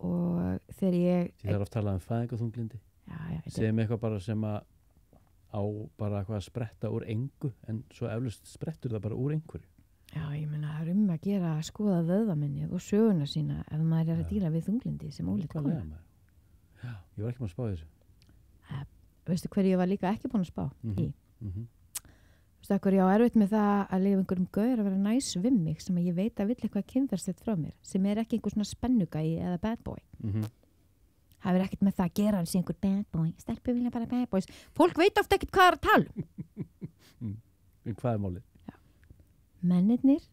Og þegar ég... Þið þarf að tala um fæðingarþunglindi. Já. Segjum eitthvað bara sem að á bara eitthvað að spretta úr engu, en svo eflaust sprettur það bara úr einhverju. Já, ég meina, það er að gera að skoða vöðvaminnið og söguna sína ef maður er að díla við þunglindi sem ólétt kona. Já, ég var ekki búin að spá þessu. Veistu hverju ég var líka ekki búin að spá í? Stakkur ég á erfitt með það að lifa einhverjum gaur að vera næs við mig sem að ég veit að vill eitthvað kynferðslegt frá mér sem ekki einhver svona spennugæi eða bad boy. Það ekkert með það að gera hans í einhver bad boy. Stelpur vilja bara bad boys. Fólk veit oft ekkert hvað að tala Hvað málið? Mennirnir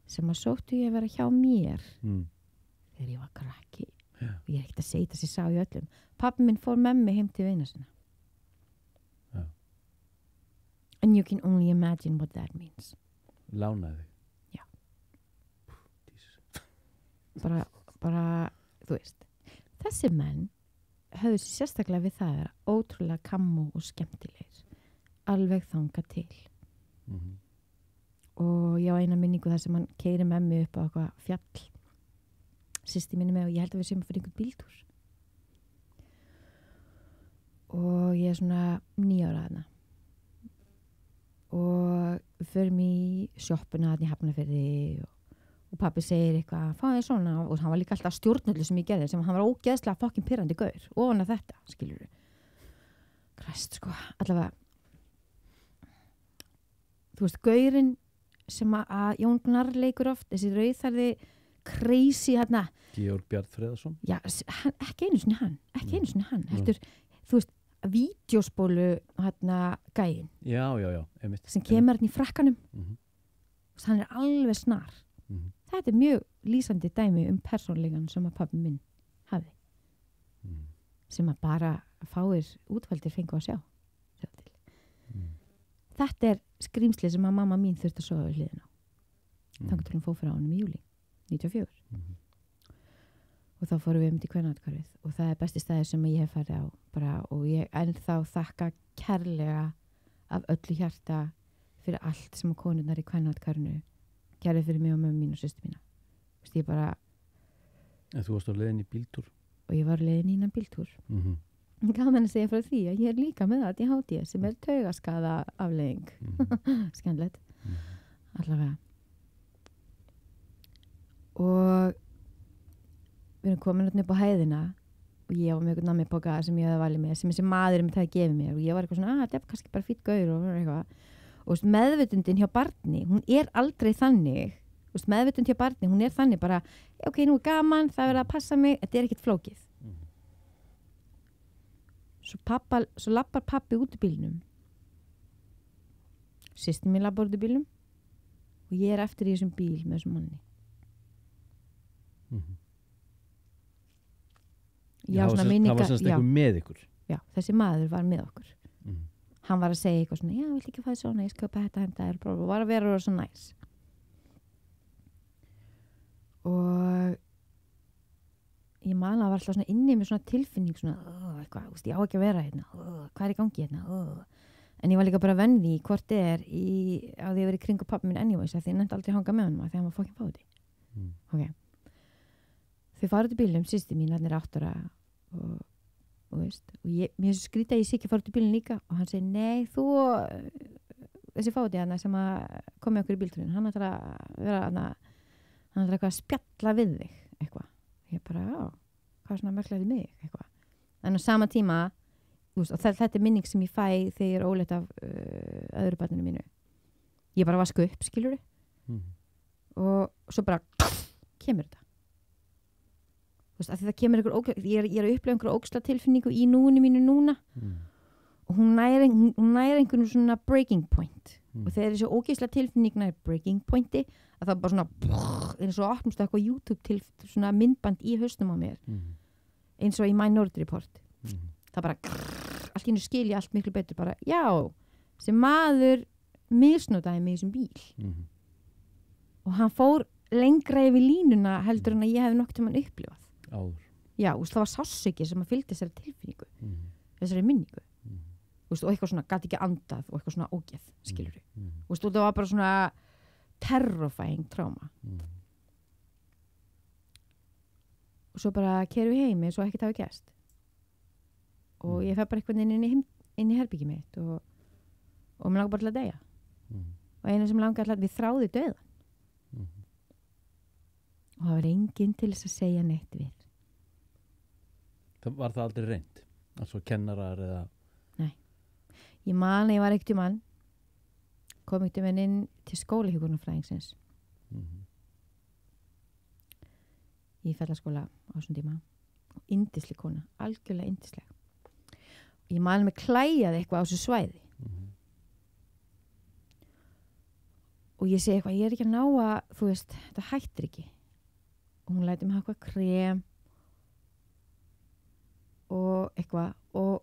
sem að sóttu ég að vera hjá mér þegar ég var krakki. Og ég ekkert að segja þess að ég sá í öllum. Pabbi minn fór með mig heim til vina sinna. And you can only imagine what that means. Lánaði? Já. bara, þú veist. Þessi menn höfðu sérstaklega við það að vera ótrúlega kammo og skemmtilegir. Alveg þanga til. Og ég á eina minningu þar sem hann keyrir með mig upp á eitthvað fjall. Systir minni með og ég held að við séum fyrir einhvern bíltúr. Og ég svona 9 ára þarna. Og við förum í sjoppuna þarna í Hafnarfirði og pabbi segir eitthvað, fáðu þér svona og hann var líka alltaf stjórnullu sem ég gerði sem hann var ógeðslega fokkin pirrandi gaur ofan að þetta, skilur við Kræst, sko, allavega þú veist, gaurinn sem að Jón Gnarr leikur oft þessi rauðþarði crazy hérna Georg Bjarn Freðarsson já, ekki einu sinni hann heldur, þú veist, vídeospólu hérna gæinn já, einmitt sem kemur hérna í frakkanum hann alveg snar þetta mjög lýsandi dæmi persónleikan sem að pabbi minn hafi sem að bara fáir útvaldir fengu að sjá til. Þetta skrýmsli sem að mamma mín þurfti að sofa við hliðina á þannig til hún fór frá honum í júlí 94 og þá fórum við til Kvennaathvarfið og það besti staðir sem ég hef farið á bara, og ég ennþá þakka kærlega af öllu hjarta fyrir allt sem að konurnar í Kvennaathvarfinu gerði fyrir mig og mömmu mín og systur mína. Vist, ég bara... En þú varst á leiðin í bíltúr? Og ég var leiðin í innan bíltúr. Gaman að segja frá því að ég líka með það í HT sem taugaskaða afleiðing. Skemmtilegt. Allavega. Og við erum komin upp á hæðina og ég var með eitthvað nammipoka sem ég hafði valið með sem þessi maður mitt hafði gefið mér og ég var eitthvað svona, þetta kannski bara fýtt gaur og eitthvað. Og meðvitundin hjá barni, hún aldrei þannig, meðvitund hjá barni, hún þannig bara, ok, nú gaman, það verður að passa mig, þetta ekkert flókið. Svo lappar pappi út í bílnum. Systir mín lappar út í bílnum og ég eftir í þessum bíl með þessum manni. Það var semst eitthvað með ykkur? Já, þessi maður var með okkur. Hann var að segja eitthvað svona, já, vill ekki fá þið svona, ég sköpa þetta, og var að vera svo næs. Og ég man að var alltaf svona inni með svona tilfinning, svona, eitthvað, ég á ekki að vera hérna, hvað í gangi hérna, En ég var líka bara venn því hvort á því að vera í kringu pabbi minn anyways, því ég nefndi aldrei hanga með honum að því hann var fokkin fáti. Ok. Þau farið til bílnum, systir mín, hann 8 ára og mér skrýta að ég sé ekki fara út í bílinn líka og hann segi, nei, þú þessi fáti hana sem að komi okkur í bíltúrin, hann ætlar að vera hann ætlar eitthvað að spjalla við þig eitthvað, ég bara, já hvað svona merklega mig, eitthvað en á sama tíma, og þetta minning sem ég fæ þegar ég óleitt af öðru barninu mínu ég bara vasku upp, skilurðu og svo bara kemur þetta að það kemur ég er að upplega einhverja ógeðslega tilfinningu í núinu mínu núna og hún nær einhvern svona breaking point og þegar þessi ógeðslega tilfinning nær breaking pointi að það bara svona eins og opnumst eitthvað YouTube til svona myndband í hausnum á mér eins og í Minority Report það bara allt í hennu skilja allt miklu betur bara já, sem maður misnotaði mig í þessum bíl og hann fór lengra yfir línuna heldur en að ég hefði nokkuð tímann upplifað áður. Já, það var sársauki sem að fylgdi þessari tilfinningu þessari minningu og eitthvað svona, gat ekki andað og eitthvað svona ógeð, skilur og það var bara svona terrifying trauma og svo bara keyrum við heim eins og ekkert hafi gerst og ég fer bara eitthvað inn í herbyggi mitt og mér langar bara til að deyja og einu sem langar til að við þráði dauðan og það var enginn til þess að segja neitt við. Var það aldrei reynt? Altså kennarar eða? Nei. Ég man að ég var ekkert mann kom einhvern veginn inn til skólahjúkrunarfræðingsins í Fellaskóla á þessum tíma og yndisleg kona, algjörlega yndisleg. Ég man mig klæjaði eitthvað á þessu svæði og ég segi eitthvað, ég ekki að ná að, þú veist, þetta hættir ekki og hún læti mig hafa eitthvað krem og eitthvað og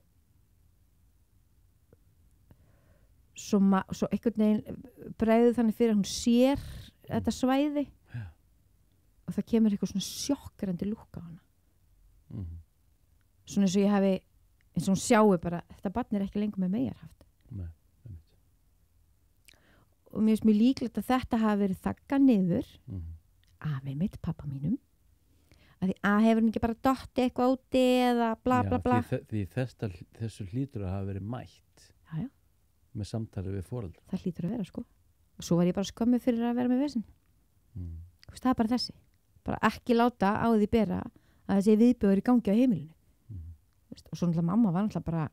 svo einhvern veginn bregður þannig fyrir að hún sér þetta svæði og það kemur eitthvað svona sjokkrandi lúk á hana svona eins og ég hafi eins og hún sjáu bara, þetta barn ekki lengur með megarhaft og mér finnst mjög líklegt að þetta hafi verið þaggað niður afi mitt, pappa mínum að því að hefur hann ekki bara dotti eitthvað úti eða bla bla bla því þessu hlýtur að hafa verið mætt með samtali við foreldra. Það hlýtur að vera sko og svo var ég bara skömmu fyrir að vera með vesen það er bara þessi bara ekki láta á því bera að þessi viðbjóður í gangi á heimilinu og svo náttúrulega mamma var náttúrulega bara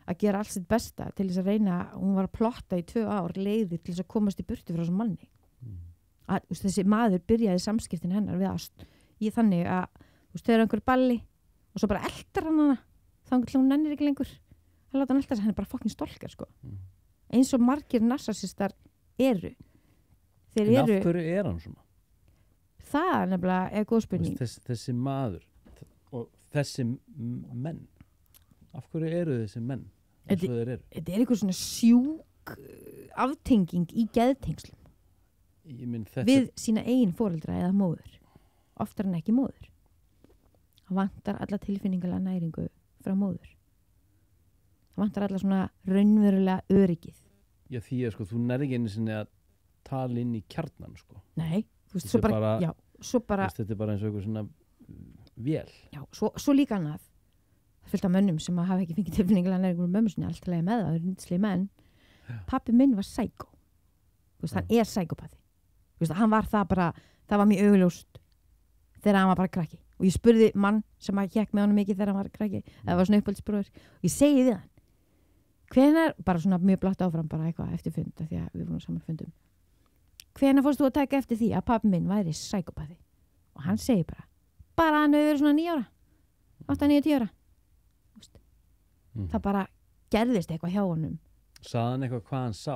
að gera allt sitt besta til þess að reyna, hún var að plotta í 2 ár leiðir til þess að komast í burtu frá þessum manni að þessi maður byrjaði samskiptin hennar við ást í þannig að þau eru einhver balli og svo bara eltar hann hana þannig að hún nennir ekki lengur að láta hann elta þess, hann er bara fokkin stolkar sko eins og margir narsistar eru þeir en eru af hverju er hann svona? Það nefnilega er góð spurning þessi maður og þessi menn af hverju eru þessi menn eins og þeir eru? Þetta er eitthvað svona sjúk aftenging í geðtengslum við sína eigin foreldra eða móður oftar en ekki móður það vantar alla tilfinningalega næringu frá móður það vantar alla svona raunverulega öryggið því að sko þú nærði ekki einu sinni að tala inn í kjarnan sko nei, þú veist, svo bara þetta er bara eins og eitthvað svona vél já, svo líka annað það fylgta mönnum sem að hafa ekki fengið tilfinningalega næringu með mömmu sinni alltaf með það eru nýttslega menn pappi minn var psycho þú veist, hann er psykopati þú veist, hann var það bara það var mjög augljóst þegar hann var bara krakki og ég spurði mann sem að hékk með honum mikið þegar hann var krakki eða var svona uppáhaldsbróðir og ég segi við hann hvenær, bara svona mjög blátt áfram bara eitthvað eftir fund því að við vorum saman fundum hvenær fórst þú að taka eftir því að pappi minn væri psykopati og hann segi bara hann hefur verið svona 9 ára 8-9-10 ára það bara gerðist eitthvað hjá honum sagði hann eitthvað hvað hann sá?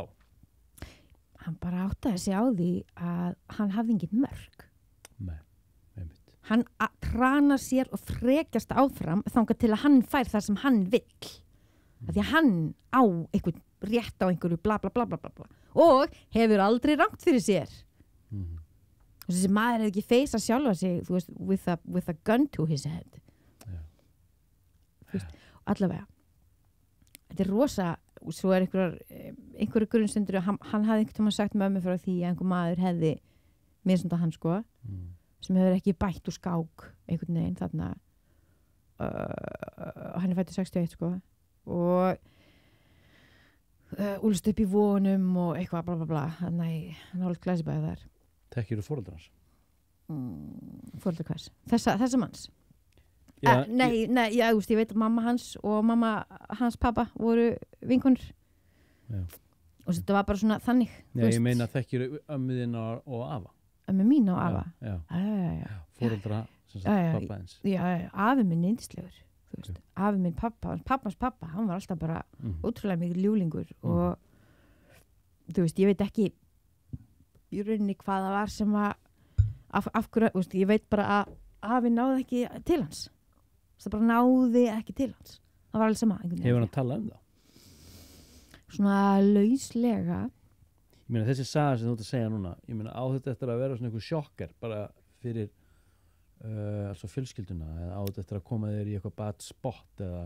Hann bara áttaði sig á því að hann hafði engin mörk hann tranar sér og frekjast áfram þangað til að hann fær það sem hann vill af því að hann á einhvern rétt á einhverju bla bla bla bla bla og hefur aldrei rangt fyrir sér þessi maður hefði ekki feisa sjálfa sig þú veist, with a gun to his head allavega þetta er rosa og svo er einhverju grunnstundur hann hafði einhvern tímann sagt mömmu frá því að einhver maður hefði misnotað hann sko sem hefur ekki bætt úr skák einhvern veginn þarna hann er fættur 61 sko og úlst upp í vonum og eitthvað bla bla bla hann hálf glæsibæði þar Þekkirðu foreldrar hans? Foreldrar hvers? Þessa manns? Nei, ég veit að mamma hans og mamma hans pappa voru vinkonur og þetta var bara svona þannig ég meina þekkirðu ömmuðina og afa ömmu mín og afa foreldra pappa hans afi minn yndislegur afi minn pappans pappa hann var alltaf bara ótrúlega mikið ljúlingur og þú veist, ég veit ekki í rauninni hvað það var sem að af hverju, ég veit bara að afi náði ekki til hans það bara náði ekki til hans það var alveg sama hefur hann talað það? Svona lauslega ég meina þessi saga sem þú ert að segja núna ég meina á þetta eftir að vera svona einhver sjokkar bara fyrir altså fjölskylduna eða á þetta eftir að koma þér í eitthvað bad spot eða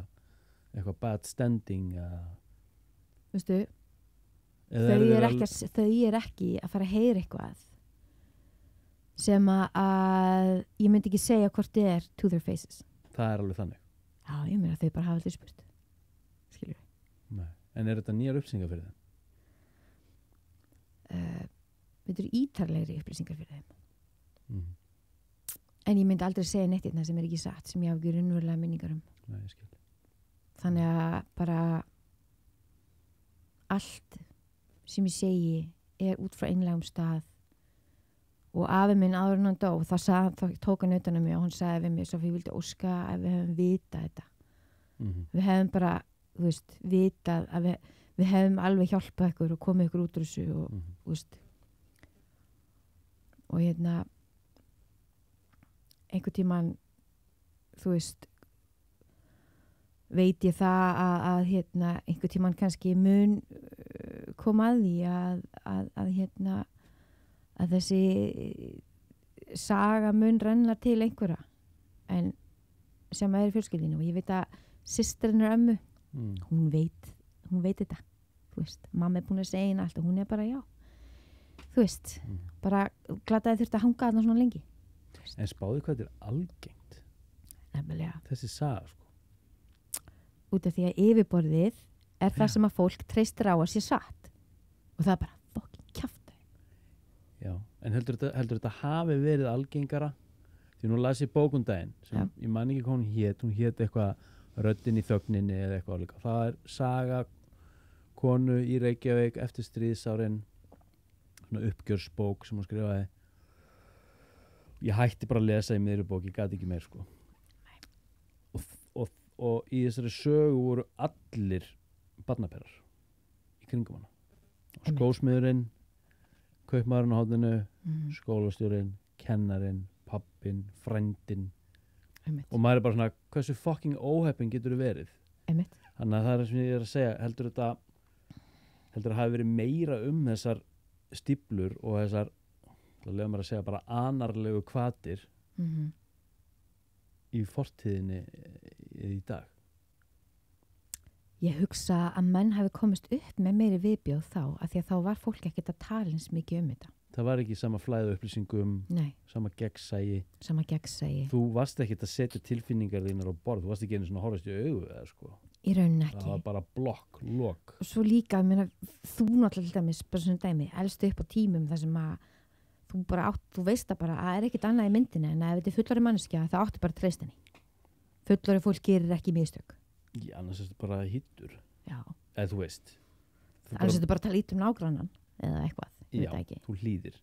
eitthvað bad standing veistu þau er ekki að fara að heyra eitthvað sem að ég myndi ekki segja hvort þið er to their faces það er alveg þannig já, ég meina þau bara hafa aldrei spurt skilur við en er þetta nýjar upplýsingar fyrir þeim? Þetta eru ítarlegri upplýsingar fyrir þeim en ég myndi aldrei segja neitt sem er ekki satt sem ég hafa ekki raunverulega minningar Nei, ég skil þannig að bara allt sem ég segi út frá einlegum stað og afi minn áður en hann dó þá tók hann utan um mig og hann sagði við mig svo fyrir vildi óska að við hefum vitað þetta við hefum bara þú veist, vitað að við hefum alveg hjálpað ykkur og komið ykkur út úr þessu og þú veist og einhvern tímann þú veist veit ég það að einhvern tímann kannski mun koma að því að þessi saga mun renna til einhverja en sem er í fjölskyldinu og ég veit að systirin ömmu hún veit þetta þú veist, mamma búin að segja henni allt og hún bara já þú veist, bara glataði þurfti að hanga þarna svona lengi En spáðu hvað þetta er algengt nefnilega þessi saga sko út af því að yfirborðið það sem að fólk treystir á að sé satt og það er bara fucking kjafta Já, en heldur þetta hafi verið algengara því nú las ég bókundaginn sem ég man ekki hvað hún hét eitthvað Röddin í þögninni eða eitthvað líka það er saga konu í Reykjavík eftir stríðsárin svona uppgjörsbók sem hún skrifaði ég hætti bara að lesa í miðri bók ég gat ekki meir sko og í þessari sögu voru allir barnaperar í kringum hana skósmiðurinn kaupmaðurinn á horninu skólastjórinn, kennarinn pappinn, frændinn og maður er bara svona hversu fucking óheppin getur þú verið þannig að það er sem ég er að segja heldur það hafi verið meira þessar stíflur og þessar það lefum maður að segja bara anarlegu hvatir í fortíðinni í dag Ég hugsa að menn hafi komist upp með meiri viðbjóð þá af því að þá var fólk ekkert að tala eins mikið þetta Það var ekki sama flæðu upplýsingum sama gegnsæi Þú varst ekkert að setja tilfinningar þínar á borð þú varst ekki einu svona horfast í augu eða sko Í rauninni ekki Það var bara lok Og svo líka, ég meina, þú náttúrulega dæmis bara svona dæmi, elstu upp á tímum þar sem að þú veist það bara að ekkert annað í myndinni en að ef þetta er fullorðið manneskja það áttu bara treyst henni fullorðið fólk gerir ekki mistök Já, annars er þetta bara hittur eða þú veist annars er þetta bara að tala nágrannan eða eitthvað Já, þú hlýðir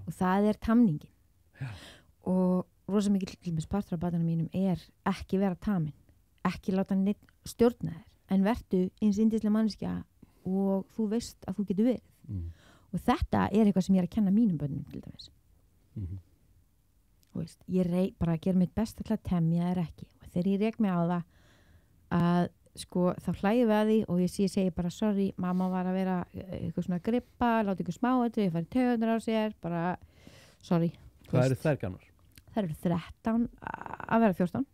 og það er tamningin og rosa mikið til með partur af barnanum mínum er ekki vera tamin ekki láta neitt stjórna þér en vertu eins yndislega manneskja og þú veist að þú getur verið og þetta er eitthvað sem ég er að kenna mínum börnum til dæmis og veist, ég bara að gera mitt best til að temja þér ekki og þegar ég rek mig á það að sko þá hlægjum við að því og ég segi bara sorry, mamma var að vera eitthvað svona grippa, láta ykkur smá ég fari taugarnar á sér, bara sorry. Hvað eru þær gamlar? Þær eru 13 að vera 14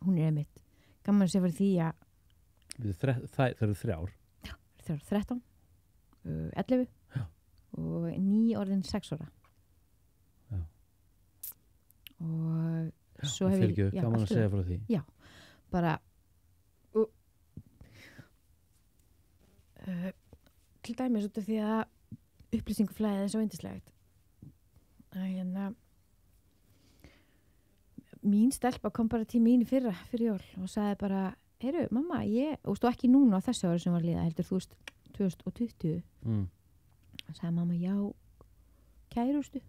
hún er einmitt gaman að segja fyrir því að þær eru 3 ár Já, þær eru 13 11 og 9 orðin 6 ára Já. Og svo hefur ég gaman að segja frá því Já, bara til dæmis út af því að upplýsinguflæðið er svo yndislegt að mín stelpa kom bara til mín fyrir jól og sagði bara heyrðu mamma, og stóð ekki núna á þessu ári sem var líða heldur þú veist 2020 og sagði mamma já kærustu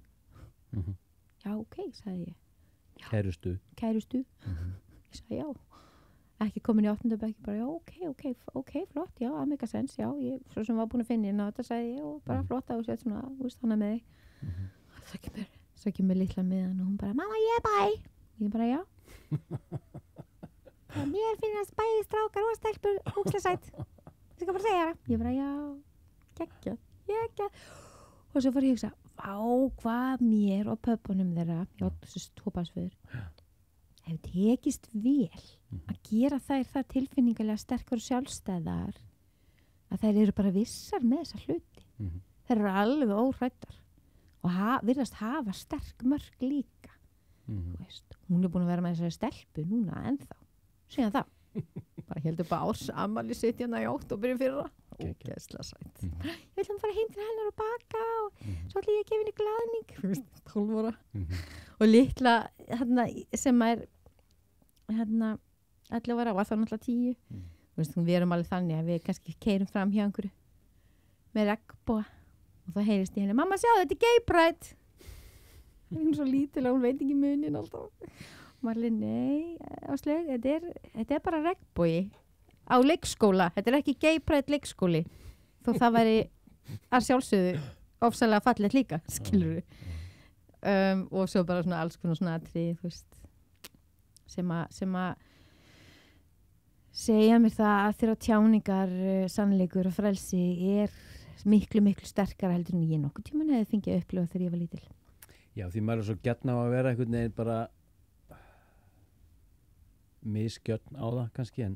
já ok, sagði ég kærustu ég sagði já ekki komin í 8. bekk bara já ok, flott, já, að make a sense já, ég svo sem var búin að finna inn á þetta sagði ég og bara flott að þú sett svona úst hana með þig svo kemur litla miðan og hún bara mamma ég bæ ég bara já mér finnast bæði strákar og stelpur ógeðslega sæt ég skal bara segja það ég bara já, geggjað og svo fór ég að hugsa hvað mér og pöpunum þeirra já, þessi tópaðsföður hefur tekist vel að gera þær tilfinningarlega sterkur og sjálfstæðar að þær eru bara vissar með þessa hluti þær eru alveg óhræddar og virðast hafa sterk mörk líka þú veist, hún er búin að vera með þessari stelpu núna ennþá síðan þá bara heldur bara ársamali sitt hérna í október í fyrra ógeðslega sætt ég vil hann fara heim til hennar og baka og svo ætla ég að gefa henni glaðning 12 ára og litla sem er 11 ára og þá náttúrulega 10 þú veist, við erum alveg þannig að við kannski keyrum fram hjá einhverju með regnboga og það heyrist í henni, mamma sjá þetta gay pride. Hún er svo lítil og hún veit ekki munin alltaf. Marli, nei, Áslaug, þetta bara regnbogi á leikskóla, þetta ekki gay pride leikskóli, þó það væri að sjálfsögðu ofsalega fallegt líka, skilur við. Og svo bara svona alls konar svona atriði, þú veist, sem að segja mér það að þeirra tjáningar, sannleikur og frelsi miklu, miklu sterkara heldur en ég nokkuð tímann hefði fengið að upplifa þegar ég var lítil. Já, því maður svo gjarn á að vera einhvern veginn bara misgjörn á það kannski, en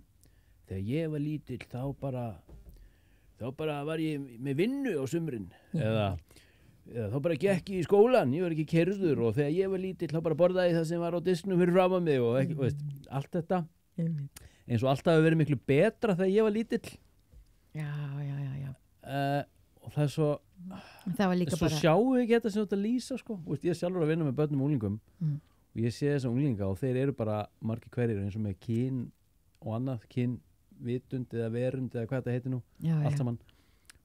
þegar ég var lítill þá bara var ég með vinnu á sumrin eða þá bara gekk ég í skólan, ég var ekki keyrður og þegar ég var lítill þá bara borðaði ég það sem var á disknum fyrir fram að mig og ekki, veist, allt þetta eins og alltaf hefur verið miklu betra þegar ég var lítill. Já. Og það svo það var líka svo bara sjáu ekki þetta sem þetta lýsa sko. Veist, ég er sjálfur að vinna með börnum og unglingum og ég sé þessa unglinga og þeir eru bara margir hverjir eins og með kyn og annað, kynvitund eða verund eða hvað þetta heitir nú, allt saman.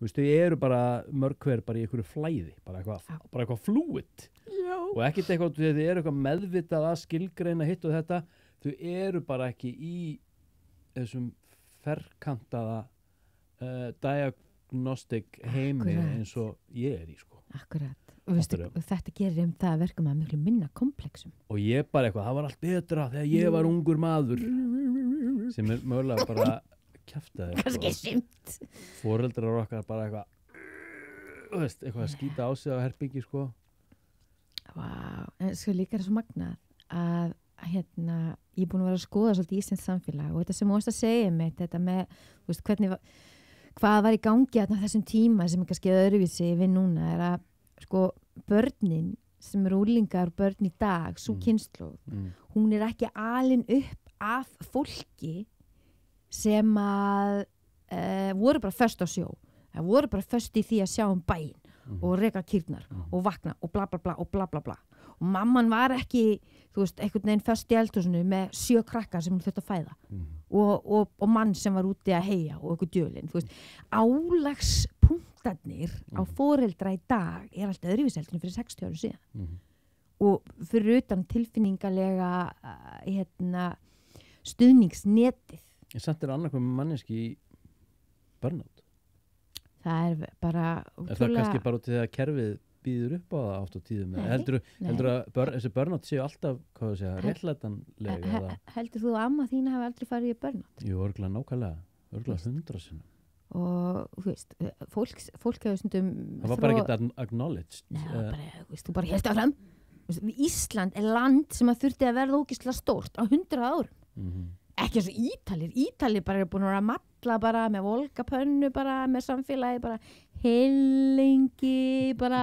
Veist, þau eru bara mörg hver bara í einhverju flæði, bara eitthvað fluid. Já. Og ekkert eitthvað, þau eru eitthvað meðvitað að skilgreina hitt og þetta, þau eru bara ekki í þessum ferkantaða diagnostic heimi eins og ég er í sko. Akkurat. Og þetta gerir það verkum að miklu minna komplexum. Og ég bara eitthvað, það var allt betra þegar ég var ungur maður sem mögulega bara kjaftaði. Kannski synd. Foreldrar okkar bara eitthvað að skýta á sig á herbyggi sko. Vá, en sko líka er svo magnað að hérna, ég er búin að vera að skoða svolítið íslenskt samfélag og þetta sem þú varst að segja mig, þetta með, þú veist, hvað var í gangi að þessum tíma sem er kannski öðruvísi við núna er að sko börnin sem eru úlingar börn í dag, svo kynslóð, hún er ekki alin upp af fólki sem að voru bara föst á sjó, það voru bara föst í því að sjá bæinn og reka kýrnar og vakna og bla bla bla og bla bla bla og mamman var ekki, þú veist, einhvern veginn föst í eldhúsinu með 7 krakkar sem hún þurfti að fæða og mann sem var úti að heyja og eitthvað djölinn, þú veist, álagspunktarnir á foreldra í dag er alltaf öðruvíseldinu fyrir 60 árum síðan og fyrir utan tilfinningalega stuðningsnetið. En samt annarkoð manneski í burnout. Það er bara Er það kannski bara til að kerfið býður upp á það átt á tíðum? Heldur að þessi burnout séu alltaf, hvað það segja, réttlætanlega? Heldur þú að amma þína hafi aldrei farið í burnout? Jú, örgulega nákvæmlega, örgulega 100 sinnum. Og þú veist, fólk hefur stundum það var bara ekki acknowledged. Nei, þú bara hérst áfram. Ísland er land sem að þurfti að verða ógeðslega stórt á 100 árum. Ekki eins og Ítalir bara eru búin að vera að malla bara með volgapönnu bara með samfélagi bara heilengi bara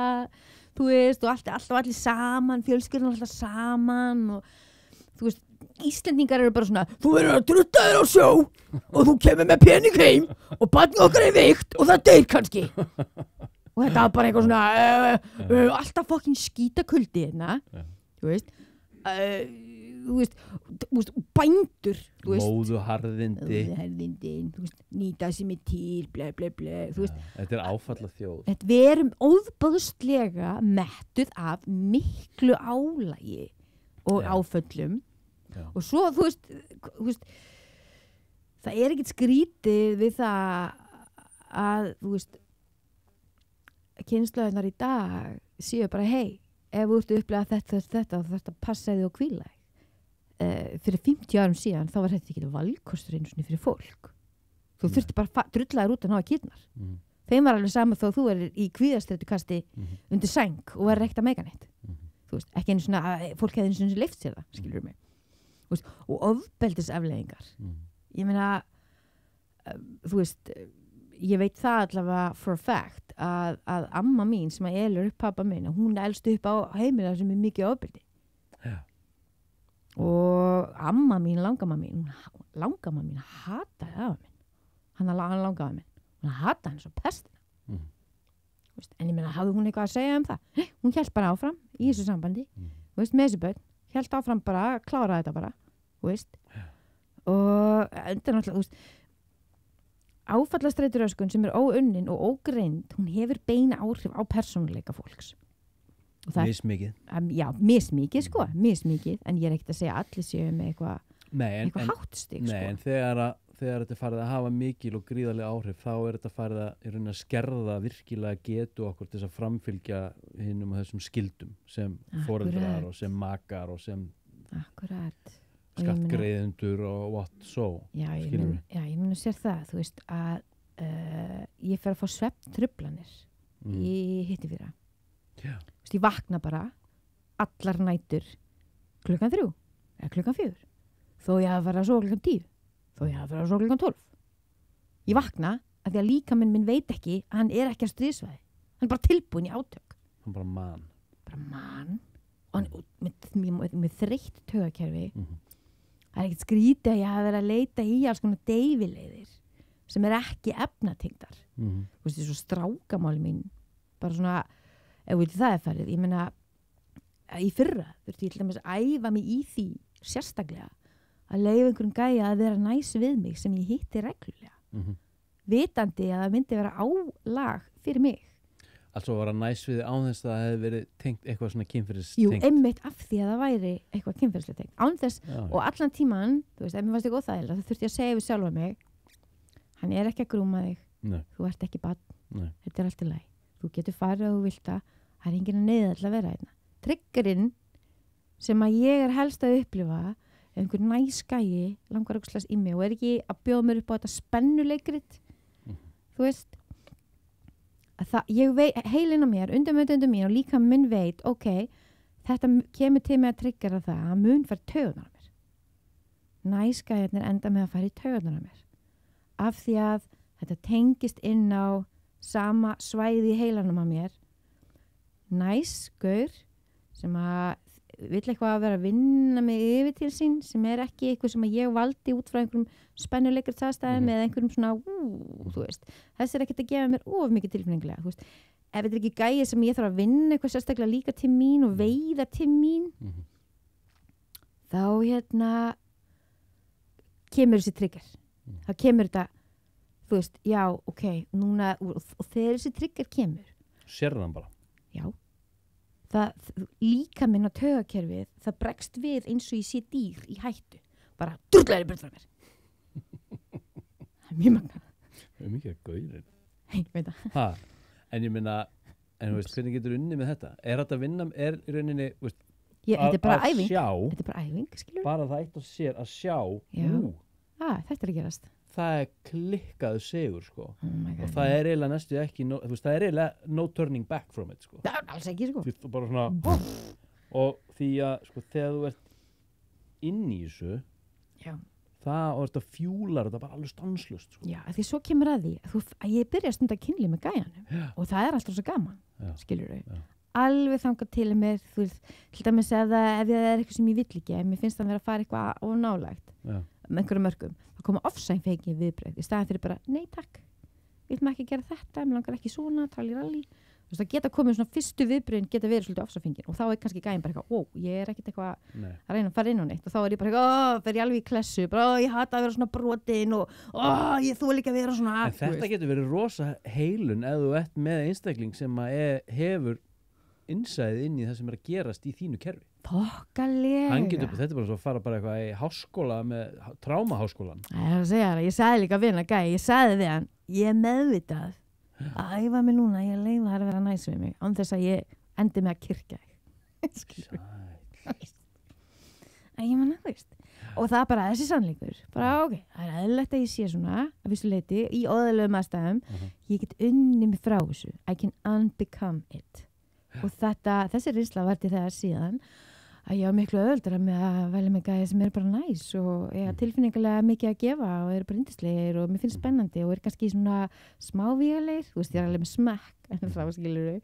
þú veist og alltaf allir saman, fjölskyldan alltaf saman og þú veist, Íslendingar eru bara svona þú verður að drutta þér á sjó og þú kemur með pening heim og barnið okkar er veikt og það deyr kannski og þetta var bara eitthvað svona alltaf fokkin skítakuldi hérna þú veist þú veist, bændur móðuharðindi nýta sem er til ble, þú veist, þetta er áfalla þjóð við erum óðbáðslega mettuð af miklu álagi og áföllum og svo, þú veist það er ekkert skrítið við það að, þú veist kynslóðirnar í dag séu bara, hey, ef þú ert að upplega þetta og þetta passaði og hvíla fyrir 50 árum síðan þá var þetta ekki valkostur einu sinni fyrir fólk þú þurfti bara drullaðir út að ná að kýrnar þeim var alveg sama þó þú er í kvíðastreitukasti undir sæng og er reykt að mega neitt þú veist, ekki einu svona fólk hefði einu svona leift sér það, skilur mig veist, og ofbeldisafleiðingar ég meina þú veist, ég veit það allavega for a fact að amma mín sem að elur upp pappa minn hún elst upp á heimila sem er mikið ofbeldi og amma mín, langamma mín hataði afa minn hann langaði minn hún hataði hann svo pestina en ég meina, hafði hún eitthvað að segja um það hún hélt bara áfram í þessu sambandi veist, með þessi börn, hélt áfram bara kláraði þetta bara veist. Og þetta er náttúrulega áfallastreituröskun sem óunnin og ógreind, hún hefur beina áhrif á persónuleika fólks. Mismikið. Já, mismikið sko, mismikið, en ég ekkert að segja allir séu með eitthvað háttstig sko. Nei, en þegar þetta farið að hafa mikil og gríðarlega áhrif, þá þetta farið að, í rauninni að skerða virkilega getu okkur til þess að framfylgja hinum og þessum skildum sem foreldrar og sem makar og sem skattgreiðendur og what so. Já, ég mun að sér það, þú veist að ég fer að fá svefntruflanir í hittifyrra. Já. Þú veist, ég vakna bara allar nætur 3:00 eða 4:00 þó ég hafa farið að sofa 10:00 þó ég hafa farið að sofa 12. Ég vakna af því að líkaminn minn veit ekki að hann ekki að stríðsvæði. Hann er bara tilbúin í átök. Hann bara man. Og með þreytt taugakerfi. Það er ekkert skrítið að ég hafa verið að leita í alls konar deyfileiðir sem ekki efnatengdar. Þú veist, þessu strákamáli mín bara svona, ef við það farið, ég meina í fyrra þurfti ég til dæmis að æfa mig í því sérstaklega að leyfa einhverjum gæja að vera næs við mig sem ég hitti reglulega. Vitandi að það myndi vera álag fyrir mig. Altså að vera næs við án þess að það hefði verið tengt eitthvað svona kynferðistengt. Jú, einmitt af því að það væri eitthvað kynferðislega tengt. Án þess, og allan tíman, þú veist, ef mér fannst ekki óþægilega, það þurfti ég að segja við sjálfa mig, hann ekki að grúma þig, þú ert ekki barn, þetta allt í lagi. Þú getur farið og þú vilt það enginn að neyða til að vera hérna. Triggerinn sem að ég helst að upplifa einhver næskægi langar aukslas í mig og ekki að bjóða mér upp á þetta spennuleikrit. Þú veist, að heilinn á mér, undir mér og líka minn veit, ok, þetta kemur til mig að triggera það að mun fara taugarnar á mér. Næskæðirnir enda með að fara í taugarnar á mér. Af því að þetta tengist inn á sama svæði í heilanum á mér. Næsgaur sem að vill eitthvað að vera að vinna með yfir til sín sem ekki eitthvað sem að ég valdi út frá einhverjum spennuleikrit aðstæðum eða einhverjum svona, þú veist, þess ekkert að gefa mér of mikið tilfinningilega, þú veist, ef þetta ekki gæði sem ég þarf að vinna eitthvað sérstaklega líka til mín og veiða til mín, þá kemur þessi trigger, þá kemur þetta, þú veist, já, ok, núna, og þegar þessi trigger kemur. Sérðu hann bara? Já. Líka minn á taugakerfið, það bregst við eins og ég sé dýr í hættu. Bara drullæri burt frá mér. Það er mjög magna. Það er mikið að gauðin. Ég veit það. En ég minna, þú veist, hvernig getur unnið með þetta? Þetta að vinna, í rauninni, veist, þetta er bara æfing. Sjá, þetta er bara æfing, skilur. Bara það eitt og sér að sjá. Þetta að gerast. Það klikkaðu sigur, sko. Og það eiginlega næstu ekki, þú veist, það eiginlega no turning back from it, sko. Það alls ekki, sko. Þú bara svona, og því að, sko, þegar þú ert inn í þessu, það, og þetta fjúlar, þetta bara alveg stanslust, sko. Já, því svo kemur að því, að ég byrja stund að kynli með gæjanum, og það er alltaf svo gaman, skilur þau. Alveg þangað til mér, þú veist, til dæmis ef það er eitthvað sem ég vill ekki, ef mér finnst það vera að fara eitthvað of nálægt, með einhverjum mörgum, þá koma ofsængfengið viðbrögð í staðan fyrir bara, nei takk, við viljum ekki gera þetta, mér langar ekki svona, tralli-ralli. Þú veist, það geta komið svona fyrstu viðbrögðin geta verið svolítið ofsængfengin og þá er kannski gæinn bara eitthvað, ég ekkert eitthvað að reyna að fara inn á neitt og þá er ég bara eitthvað, fer ég alveg í klessu, bara, ég hata að vera svona brotin og ég þoli ekki að vera svona. En þetta getur verið rosa heilun ef þú ert með einstakling sem hefur innsæðið inn í það sem er að gerast í þínu kerfi. Þokkalega. Þetta er bara svo að fara bara eitthvað í háskóla með trámaháskólan. Það er að segja það, ég sagði líka við hann að ég sagði við hann, ég er meðvitað að æfa mig núna, ég leifa það að vera næs við mig, án þess að ég endi með að kyrkja þig. Ég manna, þú veist. Og það er bara þessi sannleikur. Bara ok, það er eðlilegt að ég sé svona, að vissu leyti, í óðalegum aðstæðum, ég get unnið mig frá þessu. I can unbecome it. Og þessi reynsla var til þegar síðan að ég var miklu öðuldra með að velja mig gæði sem bara næs og ég har tilfinningulega mikið að gefa og eru bara yndislegir og mér finnst spennandi og kannski svona smávígalegir, þú veist, ég alveg með smekk en það skilur þau.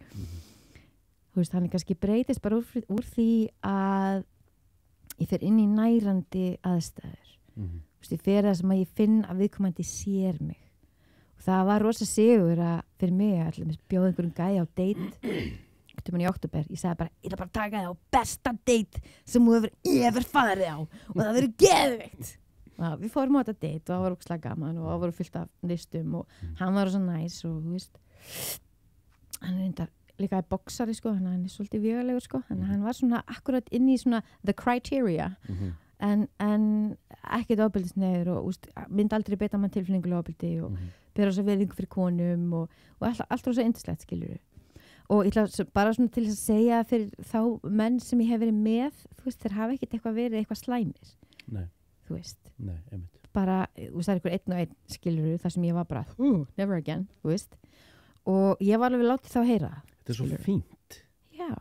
Þú veist, hann kannski breytist bara úr því að ég fer inn í nærandi aðstæður. Þú veist, ég fer það sem að ég finn að viðkomandi sér mig. Og það var rosa sigur að fyrir mig að bjóða einhverjum gæði á date í október, ég sagði bara, ég ætla bara að taka þig á besta date sem þú hefur farið á og það verður geðveikt við fórum á þetta date og það var ógeðslega gaman og það voru fullt af listum og hann var svo næs og þú veist hann reyndar líka boxari sko, hann er svolítið vigalegur sko, hann var svona akkurat inn í svona the criteria en ekkert ofbeldisneiður og myndi aldrei beita mann tilfinningulega ofbeldi og bera svo virðingu fyrir konum og alltaf svo yndislegt skilur og ég ætla bara svona til að segja fyrir þá menn sem ég hef verið með þú veist, þeir hafa ekkert verið eitthvað slæmir Nei. Þú veist Nei, einmitt bara, þú veist, það er einhver einn skilur þar sem ég var bara, never again þú veist, og ég var alveg látið þá heyra Þetta er svo fínt Já,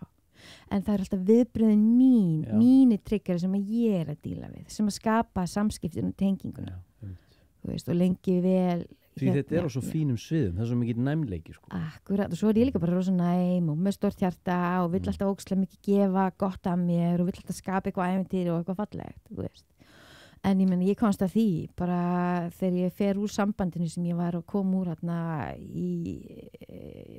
en það er alltaf viðbröðin mínir tryggari sem ég er að díla við sem að skapa samskiptin og tenginguna þú veist, og lengi vel Því þetta er á svo fínum sviðum, það er svo mikið næmleiki sko. Akkurat, og svo er ég líka bara rosa næm og með stórt hjarta og vill alltaf ógeðslega mikið gefa gott af mér og vill alltaf skapa eitthvað ævintýri og eitthvað fallegt, þú veist. En ég meina, ég komst að því bara þegar ég fer úr sambandinu sem ég var að koma úr hérna í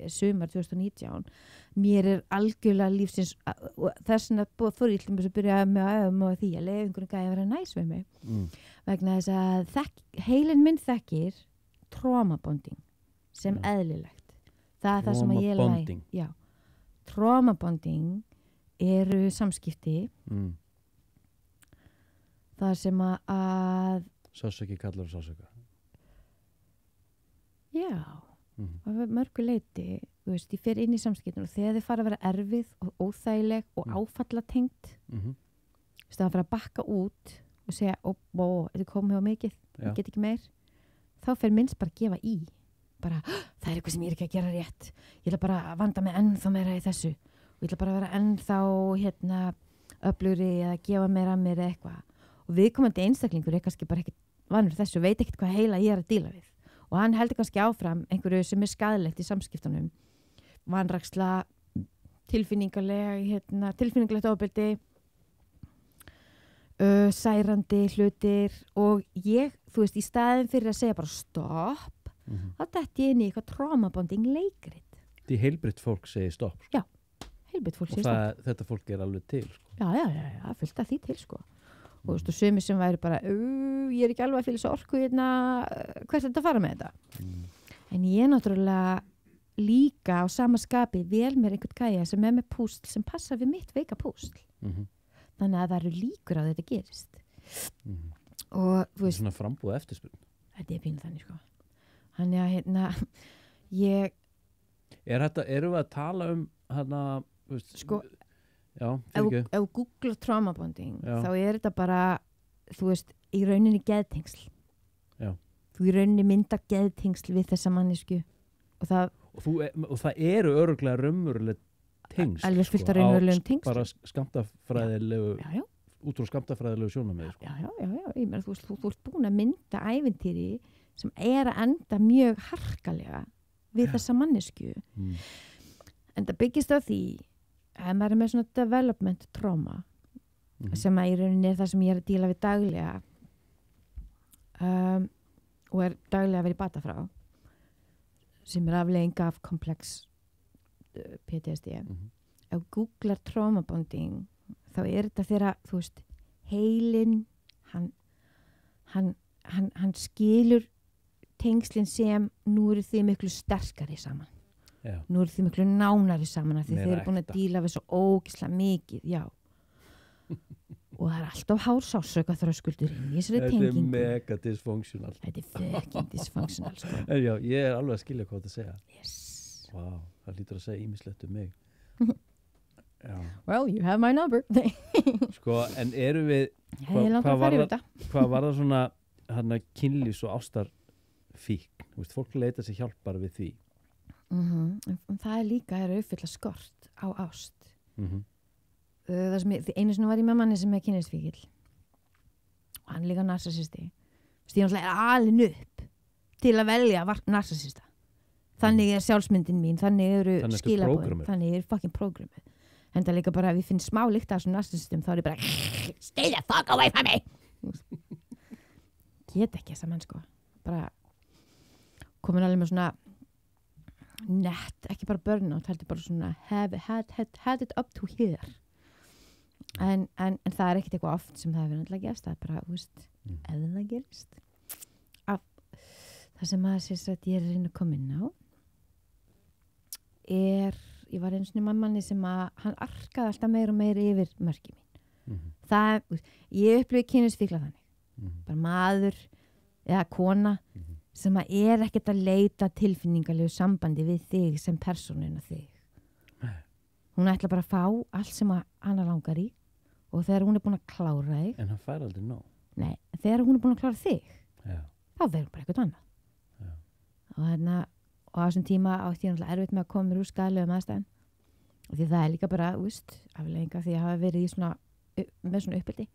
sumar 2019, mér er algjörlega lífsins og þess vegna fór ég til þess að byrja með því að leiða einhverjum gæði að vera næs við mig vegna þess að heilin minn þekkir trauma bonding sem eðlilegt. Það er það sem ég læri. Já. Trauma bonding eru samskipti það sem að Sásöki kallar sásöka. Já. Af mörgu leyti, þú veist, ég fer inn í samskiptinu og þegar þið fara að vera erfið og óþægileg og áfallatengt það að fara að bakka út og segja, þetta komið á mikið, ég get ekki meir þá fer minnst bara að gefa í bara, það er eitthvað sem ég er ekki að gera rétt ég ætla bara að vanda mig ennþá meira í þessu og ég ætla bara að vera ennþá öflugri eða gefa meira að mér eitthvað og viðkomandi einstaklingur er kannski bara ekkert vanur þessu og veit ekkert hvað heila ég er að díla við og hann heldur kannski áfram einhverju sem er skaðlegt í samskiptunum vanræksla tilfinningalegt ofbeldi særandi hlutir og ég, þú veist, í staðin fyrir að segja bara stopp, þá dætti ég inn í eitthvað traumabonding leikrit. Því heilbritt fólk segir stopp. Sko. Já, heilbritt fólk segir stopp. Og þetta fólk er alveg til. Sko. Já, fullt af því til, sko. Og þú veist, og sumir sem væri bara, ég er ekki alveg að fylgja svo orku hvert er þetta að fara með þetta? En ég náttúrulega líka á sama skapi vel mér einhvern gæja sem er með púsl sem passa við mitt veika púsl. Þannig að það eru líkur á þetta gerist og þú veist svona frambúð eftirspurn þetta er pínu þannig sko þannig að erum við að tala veist, sko ef þú googlar trauma bonding þá er þetta bara þú veist, í rauninni geðtengsl þú í rauninni myndar geðtengsl við þessa mannesku og það eru örugglega raunveruleg tengsl alveg fullt af raunverulegum tengsl bara skammtafræðilegu út frá skammtafræðilegu sjónarmið sko. Já, ég meina þú ert búin að mynda ævintýri sem er að enda mjög harkalega við þessa mannesku en það byggist á því að maður er með svona development trauma sem að í rauninni er það sem ég er að díla við daglega og er daglega að vera í bata frá sem er afleiðing af komplex PTSD ef googlar trauma bonding þá er þetta þegar þú veist heilin hann skilur tengslin sem nú eru þið miklu sterkari saman nú eru þið miklu nánari saman af því þið eru búin að díla við svo ógeðslega mikið og það er alltaf hársársauka þröskuldur inn í þessari tengingu þetta er mega dysfunctional þetta er fucking dysfunctional sko. Já, ég er alveg að skilja hvað þetta segja yes. Wow, það lítur að segja ýmislegt mig Well, you have my number Sko, en eru við hvað var það svona kynlífs og ástarfíkn fólk leita sér hjálpar við því það er líka uppfylla skort á ást einu sinni var ég með manni sem er kynlífsfíkil og hann er líka narsisisti ég er alin upp til að velja narsisista þannig er sjálfsmyndin mín, þannig eru skilabóðin, þannig er fucking prógramið en það líka bara ef ég finn smá lykt af þessum narsisistum þá er ég bara stay the fuck away from me get ekki þessa menn sko bara komin alveg með svona nett, ekki bara burnout heldur bara svona had it up to here en það er ekkert eitthvað oft sem það hefur náttúrulega gefst það er bara, þú veist ef það gerist það sem að ég er að reyna að koma inn á ég var einu sinni manni sem að hann arkaði alltaf meira og meira yfir mörki mín ég upplifði kynlífsfíkla þannig bara maður eða kona sem að ekkert að leita tilfinningalegu sambandi við þig sem persónuna þig hún ætla bara að fá allt sem að hana langar í og þegar hún er búin að klára þig en hann fær aldrei nóg nei, þegar hún er búin að klára þig þá verður bara eitthvað annað og á þessum tíma átti ég náttúrulega erfitt með að koma mér úr skaðlegum aðstæðum og því það líka bara afleiðinga því að hafa verið með svona uppeldi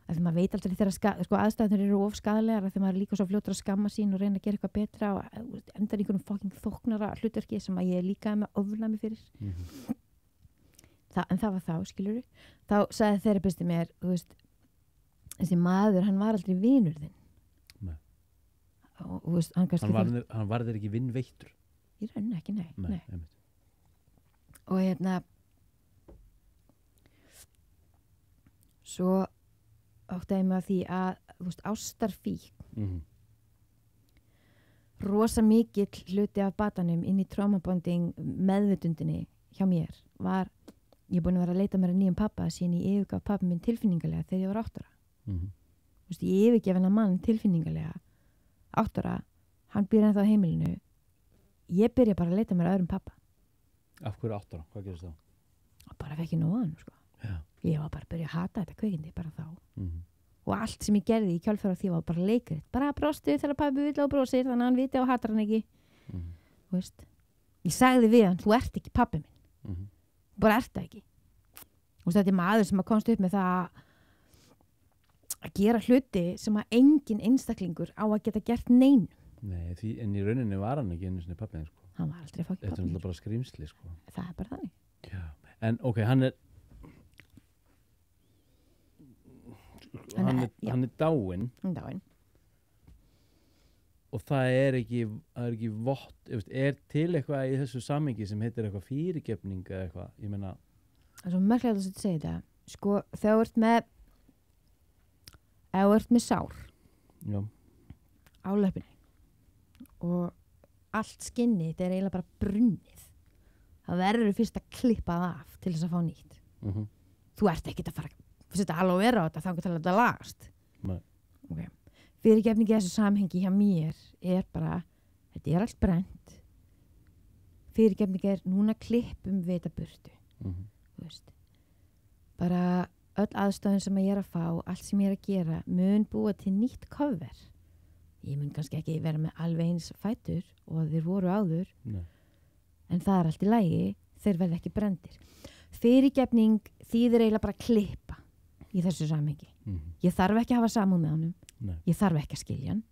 að maður veit aldrei þegar aðstæðunir eru of skaðlegar þegar maður er líka svo fljótur að skamma sín og reyna að gera eitthvað betra og endar einhvern fucking þóknara hlutverki sem að ég líka með ofnæmi fyrir en það var þá, skilurðu þá sagði þerapisti mér þessi maður, hann var aldrei vinur þinn og hann var þér ekki vinnveittur í rauninni ekki, nei. Og svo áttaði mig á því að ástarfík rosa mikill hluti af batanum inn í traumabonding meðvitundinni hjá mér var ég er búin að vera að leita mér að nýjum pappa síðan ég yfirgaf pappa minn tilfinningalega þegar ég var 8 ára ég yfirgef hennar mann tilfinningalega 8 ára, hann býr ennþá á heimilinu ég byrja bara að leita mér að öðrum pappa Af hverju 8 ára? Hvað gerist þá? Bara fekk ég nóg að hann ég var bara að byrja að hata þetta kveikindi bara þá og allt sem ég gerði í kjölfara því var bara leikrit bara brostu þegar pabbi vill og brosir þannig að hann viti og hatar hann ekki ég sagði við hann, þú ert ekki pabbi minn bara ert það ekki þetta er maður sem komst upp með það að gera hluti sem að engin einstaklingur á að geta gert neinu Nei, en í rauninni var hann ekki einu sinni pabbi sko. Hann var aldrei fokkin pabbi Þetta er náttúrulega bara skrýmsli sko. Það er bara þannig En ok, hann er dáinn og það er ekki vott er til eitthvað í þessu samhengi sem heitir eitthvað fyrirgefning eða eitthvað, ég meina Það er svo merkilegt að segja þetta sko, þegar þú ert með sár á löpunni og allt skinnið þetta er eiginlega bara brunnið það verður fyrst að klippa það af til þess að fá nýtt þú ert ekkert að fara að setja aloe vera á þetta þannig til að þetta lagast okay. Fyrirgefningi þessu samhengi hjá mér er bara þetta er allt brennt fyrirgefningi er núna klippum við þetta burtu þú veist bara öll aðstæðun sem ég er að fá allt sem ég er að gera mun búa til nýtt cover ég mun kannski ekki vera með alveg eins fætur og þeir voru áður en það er allt í lagi þeir verða ekki brendir fyrirgefning þýðir eiginlega bara að klippa í þessu samhengi ég þarf ekki að hafa samúð með honum ég þarf ekki að skilja hann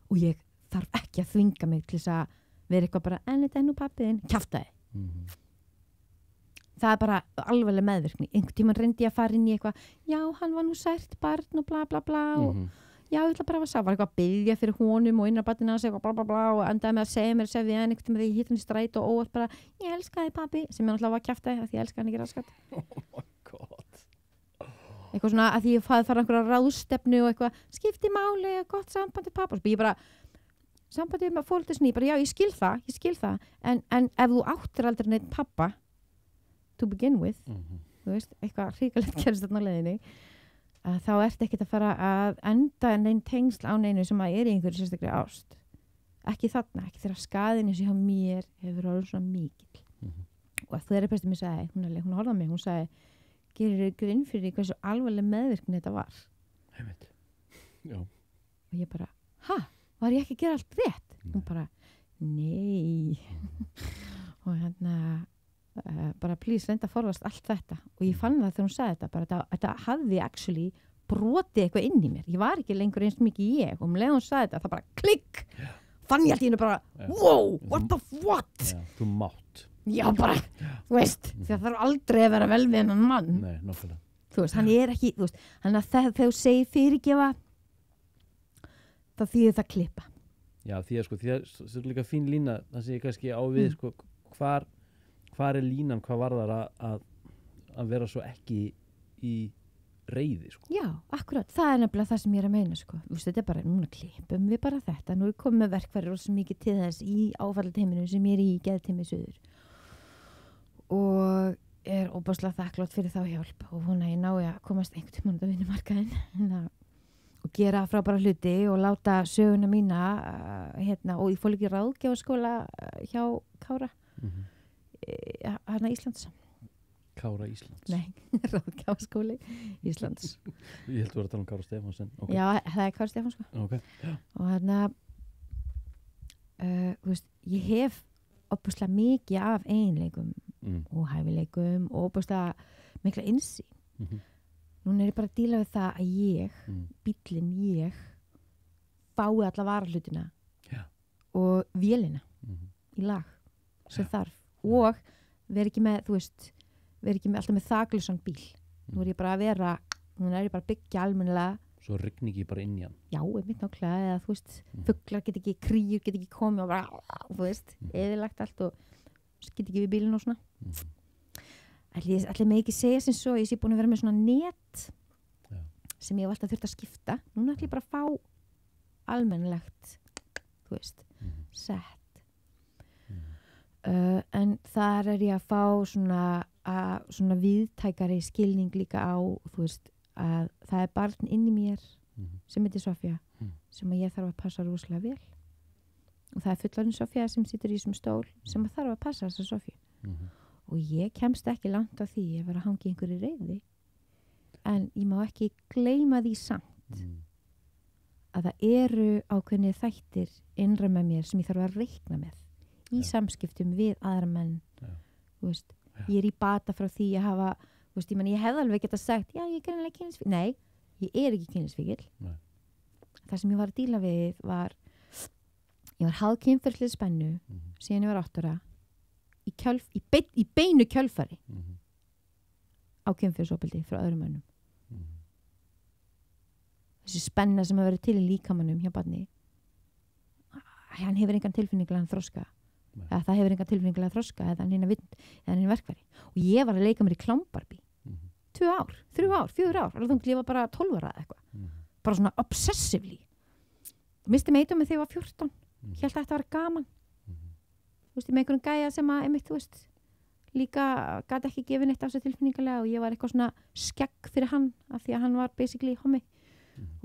og ég þarf ekki að þvinga mig til þess að vera eitthvað bara en þetta er nú pappiðinn kjaftaði það er bara alvarleg meðvirkni einhvern tímann reyndi ég að fara inn í eitthvað já, hann var nú sært barn og bla bla bla og já, ég ætla bara að var eitthvað að biðja fyrir honum og innan barnina að segja bla bla bla og endaði með að segja mér við hann einhvern tímann þegar ég hitt hann í stræt og óvart bara ég elskaði pappi, sem ég náttúrulega var kjaftaði að ég elskaði hann ekki raskat Oh my god eitthvað svona að því ég fara einhverja ráðstefnu og eitthvað, skipti máli gott sambandi pappa og ég bara sambandi með fóreldrisni, bara já, ég skil það en ef þú áttir aldrei neitt pappa to begin with þú veist, eitthvað hrikalegt gerist þarna á leiðinni að þá ert ekkert að fara að enda neinn tengsl á neinu sem að er í einhverju sérstaklega ást ekki þarna, ekki þegar skaðinu sem hjá mér hefur orðið svona mikill og að þerapisti mér sagði, hún horfði á mig, hún sagði gerir þér grinn fyrir hversu alvarleg meðvirkni þetta var og ég bara var ég ekki að gera allt rétt? Hún bara, nei og bara please reynda að forðast allt þetta og ég fann það þegar hún sagði þetta bara þetta hafði actually brotið eitthvað inn í mér ég var ekki lengur eins mikið ég og um leið hún sagði þetta það bara klikk fann ég allt í hennu bara wow, what þú mátt já bara, þú veist því það þarf aldrei að vera vel við hennan mann nei, nákvæmlega þú veist, hann er ekki þú veist, hann að þegar þú segir fyrirgefa þá þýðir það klippa já, því að það er líka fín lína það sé ég kannski á við hvar er línan, hvað var það að vera svo ekki í reiði sko. Já, akkurat, það er nefnilega það sem ég er að meina sko. Þetta er bara, núna klippum við bara þetta, nú er komið með verkfæri rosa mikið til þess í áfallteiminu sem ég er í geðteimi suður og er óbáslega þakklátt fyrir þá hjálp og vona ég nái að komast einhvern tímann á vinnumarkaðinn og gera frábæra hluti og láta söguna mína og ég fór líka ráðgjafaskóla hjá Kára Íslands Kára Íslands? Nei, ráðgjafaskóli Íslands Ég held að vera að tala Kára Stefánsen okay. Já, það er Kára Stefáns sko. Okay. Og þú veist, ég hef óbúslega mikið af eiginleikum og hæfileikum og óbúslega mikla innsýn núna er ég bara að díla við það að ég bíllinn ég fái alla varahlutina og vélina í lag sem þarf og veri ekki með, þú veist veri ekki með alltaf með þaklausan bíl nú er ég bara að byggja almennilega Svo rigningi bara inn í hann Já, einmitt nákvæmlega eða þú veist, fuglar get ekki kríur get ekki komið og bara, þú veist eðilagt allt og get ekki við bílinn og svona Ætli mig ekki segja sem svo ég sé búin að vera með svona net sem ég hef alltaf þurft að skipta núna ætli ég bara að fá almennilegt þú veist, sett en þar er ég að fá svona viðtækari skilning líka á þú veist að það er barn inn í mér sem heitir Sofía sem að ég þarf að passa rosalega vel og það er fullorðin Sofía sem situr í þessum stól sem að þarf að passa þessa Sofíu og ég kemst ekki langt á því að vera að hangi einhverju reiði en ég má ekki gleyma því samt að það eru ákveðnir þættir innra með mér sem ég þarf að reikna með í samskiptum við aðra menn þú veist, ég er í bata frá því að hafa þú veist, ég hefði alveg getað sagt já, ég er greinilega kynlífsfíkill nei, ég er ekki kynlífsfíkill það sem ég var að díla við var ég var háð kynferðislega spennu síðan ég var 8 ára í beinu kjölfari á kynferðisofbeldi frá öðrum mönnum þessi spenna sem að vera til í líkamannum hjá barni hann hefur engan tilfinningilegan þroska eða það hefur engan tilfinningilegan þroska eða hann verkfæri og ég var að leika mér í klámbarbí 2 ár, 3 ár, 4 ár alveg þá ég var bara 12 ára eða eitthvað bara svona obsessively misti mig eitthvað með þegar ég var 14 hélt að þetta var gaman þú veist, með einhverjum gæja sem að einmitt, þú veist, líka gat ekki gefið neitt af sér tilfinningilega og ég var eitthvað svona skegg fyrir hann af því að hann var basically hommi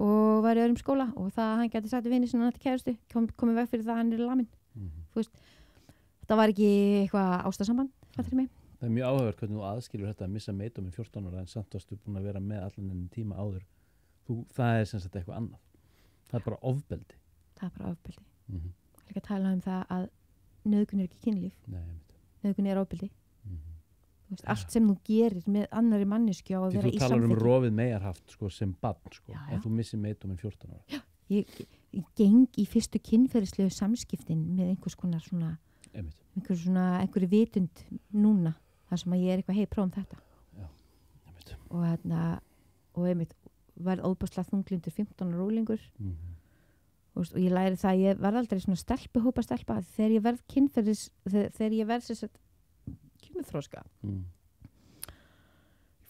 og var í öðrum skóla og það að hann gæti sagt við vinni sinna nætti kærustu komið veg fyrir það að hann er lamin þú veist, þetta var ekki eitthvað ástarsamband, fattur mig Það er mjög áhugavert hvernig þú aðskilur þetta að missa meitum í 14 ára en samt varstu búin að vera með allan ennum tíma áður það er sem sagt eitthvað annað það er bara ofbeldi Það er bara ofbeldi Það er ekki að tala um það að nauðgun er ekki kynlíf nauðgun er ofbeldi þú veist, allt sem þú gerir með annarri manneskju á að vera í samþykki Þú talar rofið megarhaft sko, sem barn sko, að þú missir meitum í 14 ára Ég geng í fyrstu kynferðislegu samskiptin með einhvers konar svona einhverju vitund núna þar sem að ég er eitthvað prófum þetta og einmitt verð óbúslega þunglindur 15 ára rólingur og ég læri það að ég verð aldrei svona stelpa þegar ég verð þegar ég verð þess að kynþroska ég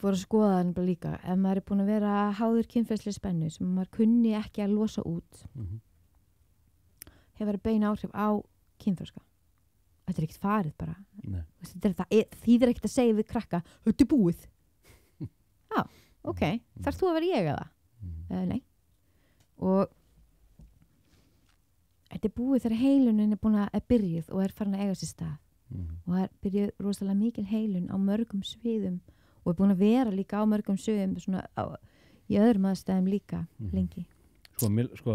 fór að skoða það líka ef maður er búin að vera háður kynferðislega spennu sem maður kunni ekki að losa út hefur bein áhrif á kynþroska þetta er ekkert farið bara þýðir ekkert að segja við krakka þetta er búið já, ok, þarf þú að vera ég eða? Nei og þetta er búið þegar heilunin er búin að byrjuð og er farin að eiga sér stað og það er byrjuð rosalega mikil heilun á mörgum sviðum og er búin að vera líka á mörgum sviðum svona í öðrum aðstæðum líka lengi Sko,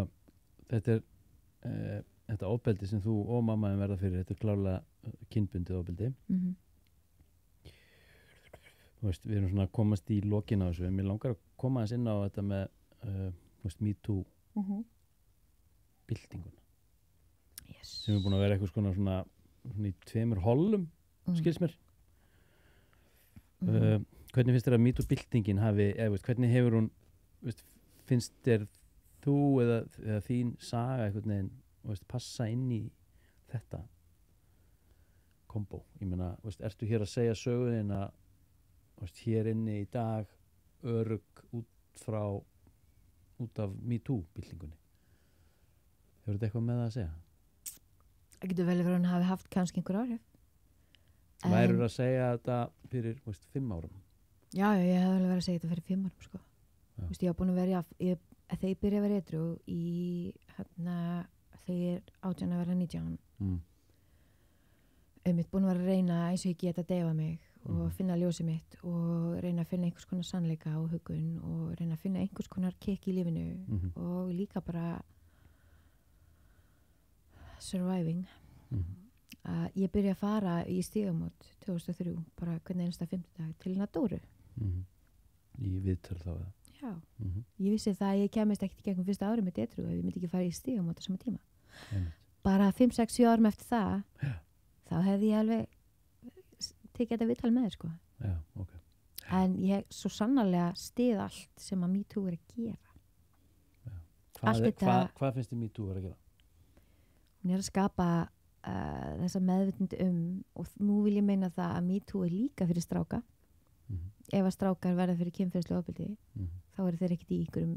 þetta er þetta ofbeldi sem þú og mammaðin verða fyrir þetta er klárlega kynbundið ofbeldi þú veist, við erum svona að komast í lokin á þessu mér langar að koma aðeins inn á þetta með MeToo byltinguna sem er búin að vera eitthvað svona í 2 hollum skils mér hvernig finnst þér að MeToo byltingin hafi hvernig hefur hún finnst þér þú eða þín saga einhvern veginn passa inn í þetta kombo ég meina, ertu hér að segja söguðin að hér inni í dag örugg út af MeToo-byltingunni. Hefur þetta eitthvað með það að segja? Það getur vel verið að hann hafi haft kannski einhver áhrif. Værur að segja þetta fyrir 5 árum? Já, ég hef vel verið að segja þetta fyrir 5 árum, sko. Ég var búin að vera, þegar ég byrja að vera edrú þegar ég 18 að vera 19. Einmitt búin að vera að reyna eins og ég geta að deyfa mig og finna ljósið mitt og reyna að finna einhvers konar sannleika og hugun og reyna að finna einhvers konar kikk í lífinu og líka bara surviving. Ég byrja að fara í Stígamót 2003, bara hvernig einasta 5. til Dóru. Í viðtöl þá eða? Já, ég vissi það að ég kemist ekkert í gegnum fyrsta árið með edrú ef ég myndi ekki fara í Stígamót á sama tíma. Bara 5-6 árum eftir það, þá hefði ég alveg tekið þetta viðtal með þér, sko. Já, ok. En ég svo sannarlega styð allt sem að MeToo er að gera. Hvað finnst þið MeToo er að gera? Hún er að skapa þessa meðvitund og nú vil ég meina það að MeToo er líka fyrir stráka. Ef að strákar verða fyrir kynferðislega ofbeldi, þá eru þeir ekkert í ykkurum,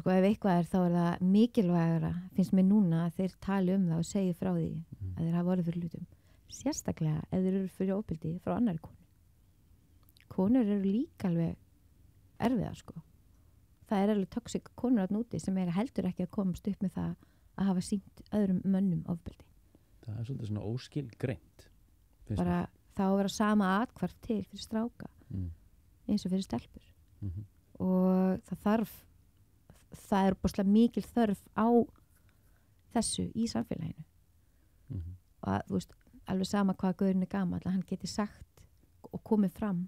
ef eitthvað þá er það mikilvægara, finnst mér núna að þeir tali það og segi frá því að þeir hafa orðið fyrir hlutum. Sérstaklega ef þeir eru fyrir ofbeldi frá annarri konu. Konur eru líka alveg erfiðar, sko. Það er alveg toxic konur að núti sem heldur ekki að komast upp með það að hafa sýnt öðrum mönnum ofbeldi. Það er svolítið svona óskilgreint. Bara þá að vera sama atkvarf til fyrir stráka eins og fyrir stelpur. Og það er búinlega mikil þörf á þessu í samfélaginu. Og að, þú veist, alveg sama hvað gaurinn er gamall, að hann geti sagt og komið fram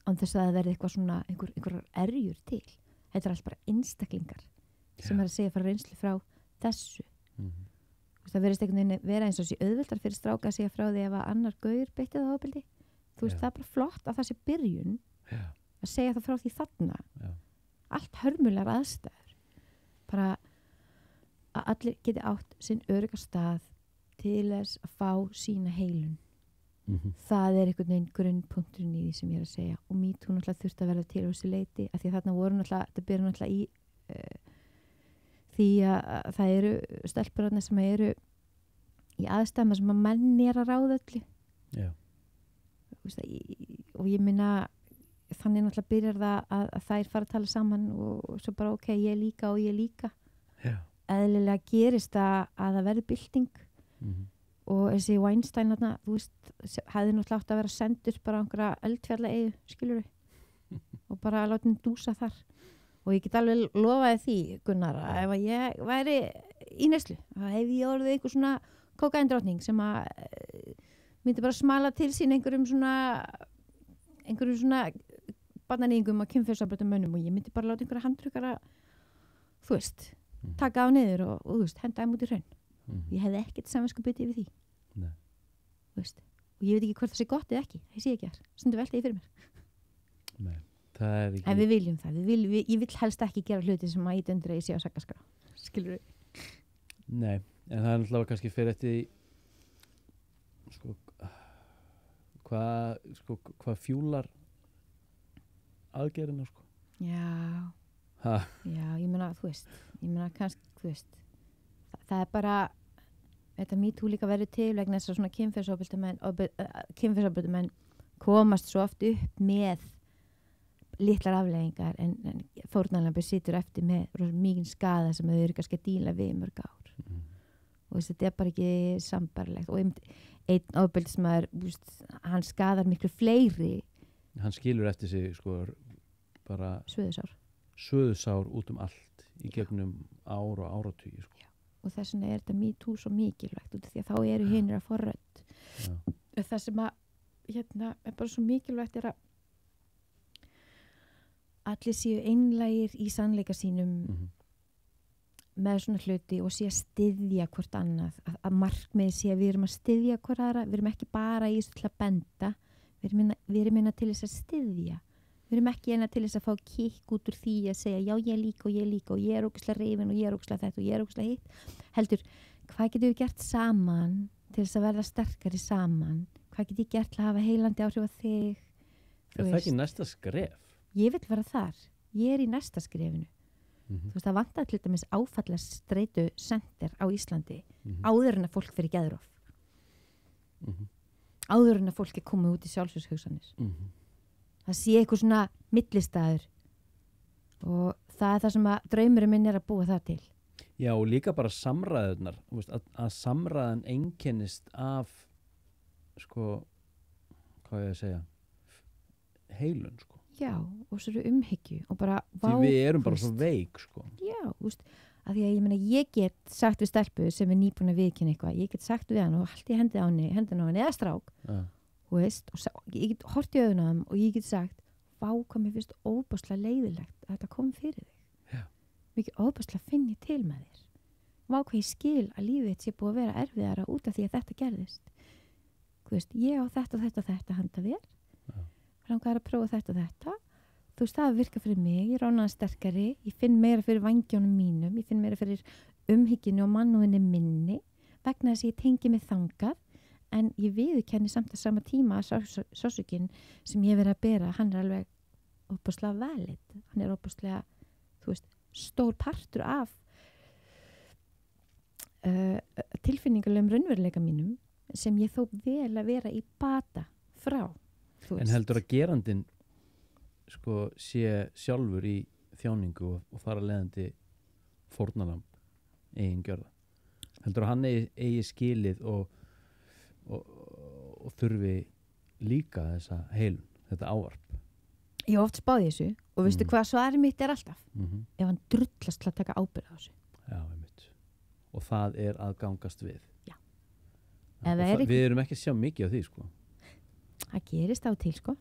án þess að það verði eitthvað svona einhver erjur til. Þetta er allt bara einstaklingar sem er að segja frá reynslu frá þessu. Það verðist einhvern veginn vera eins og þessi auðveldar fyrir stráka að segja frá því ef að annar gaur beitti það ofbeldi. Þú veist, það er bara flott að það sé byrjun að segja það frá því þarna. Allt hörmulegar aðstæður. Bara að allir geti átt sinn örugga stað til þess að fá sína heilun. Það er einhvern veginn grunnpunkturinn í því sem ég er að segja. Og MeToo náttúrulega þurfti að verða til á þessu leiti af því að þarna voru náttúrulega, þetta byrja náttúrulega í því að það eru stelpurarnir sem eru í aðstæðum sem að menn er að ráða öllu. Og ég minna þannig náttúrulega byrjar það að þær fara að tala saman og svo bara ok, ég líka og ég líka. Eðlilega gerist það að það verði bylting og þessi Weinstein þarna, þú veist, hefði náttúrulega átt að vera sendur bara á einhverja eldfjalla eyju, skilurðu, og bara láta henni dúsa þar. Og ég get alveg lofaði því, Gunnar, að ef ég væri í neyslu, að hef ég orðið einhver svona kókaindrottning sem að myndi bara smala til sín einhverjum svona barnanýðingum og kynferðisafbrotnum mönnum og ég myndi bara láta einhverja handrukkara, þú veist, taka á niður og þú veist, henda þeim út í hraun. Ég hefði ekkert samviskubiti yfir því. Nei. Þú veist, og ég veit ekki hvort það sé gott eða ekki, það sé ekki þar, stundu veltaði fyrir mér. Nei. Það er ekki... En við viljum það, ég vil helst ekki gera hluti sem að íta undir að ég sé á sakaskrá. Skilur við? Nei, en það er náttúrulega kannski fyrir eftir hvað fjúlar aðgerðina, sko. Já. Já, ég meina, þú veist, kannski, þú veist, það er bara, þetta MeToo líka verið til vegna þess að svona kynferðisofbeldimenn komast svo oft upp með litlar afleiðingar en fórnarlambi situr eftir með mikinn skaða sem þau eru kannski að díla við mörg ár. Og þetta er bara ekki sambarlegt og einn ofbeldismaður, hann skadar miklu fleiri. Hann skilur eftir sig sko bara svöðusár út allt í gegnum ár og áratugi sko. Og þess vegna er þetta MeToo svo mikilvægt út af því að þá eru hinir að fá rödd. Það sem að er bara svo mikilvægt er að allir séu einlægir í sannleika sínum með svona hluti og sé að styðja hvort annað, að markmið sé að við erum að styðja hvort aðra, við erum ekki bara í þessu til að benda, við erum einna til þess að styðja. Við erum ekki einna til þess að fá kikk út úr því að segja já ég líka og ég er ógeðslega rifin og ég er ógeðslega þetta og ég er ógeðslega hitt. Heldur, hvað getum við gert saman til þess að verða sterkari saman? Hvað getum við gert til að hafa heilandi áhrif á þig? Þú það ekki næsta skref? Ég vil vera þar, ég í næsta skrefinu. Þú veist, það vantar til dæmis áfallastreitu center á Íslandi áður en að fólk fyrir geðrof. Áður en að fólk komið út í sjálfsvíshugsanir. Það sé eitthvað svona millistæður og það það sem að draumurinn minn að búa það til. Já, og líka bara samræðunar, að samræðan einkennist af, sko, hvað ég að segja, heilun, sko. Já, og svo eru umhyggju og bara... Því við erum bara svo veik, sko. Já, að því að ég meina, ég get sagt við stelpu sem nýbúin að viðkynna eitthvað, ég get sagt við hann og allt í hendina á hann eða strák, og ég get hort í augun á hann og ég get sagt, vá, hvað mér finnst óbáslega leiðilegt að þetta kom fyrir þig. Já. Mikið óbáslega finn ég til með þér. Vá, hvað ég skil að lífið þitt sé búið að vera erfiðara út af því að þetta gerðist. Þú veist, ég á þetta handa þér. Langar að prófa þetta. Þú veist, það virkar fyrir mig, ég ránaði sterkari, ég finn meira fyrir vængjónum mínum, ég finn meira fyrir umhygginu og mannúðinni minni, vegna þess að ég tengi mig þangað, en ég viðurkenni samt að sama tíma að sásökinn sem ég verið að bera, hann er alveg óbúslega valid, hann er óbúslega, þú veist, stór partur af tilfinningulegum raunveruleika mínum sem ég þó vel að vera í bata frá. En heldur að gerandinn sko sé sjálfur í þjáningu og þar að leiðandi fórnarlamb eigin gjörða? Heldur að hann eigi skilið og þurfi líka þessa heilun, þetta ávarp? Ég oft spáði þessu og veistu hvað svarið mitt er alltaf? Ef hann drullast til að taka ábyrgð á þessu. Já, einmitt. Og það er að gangast við. Já. Við erum ekki að sjá mikið af því, sko. Það gerist á til, sko.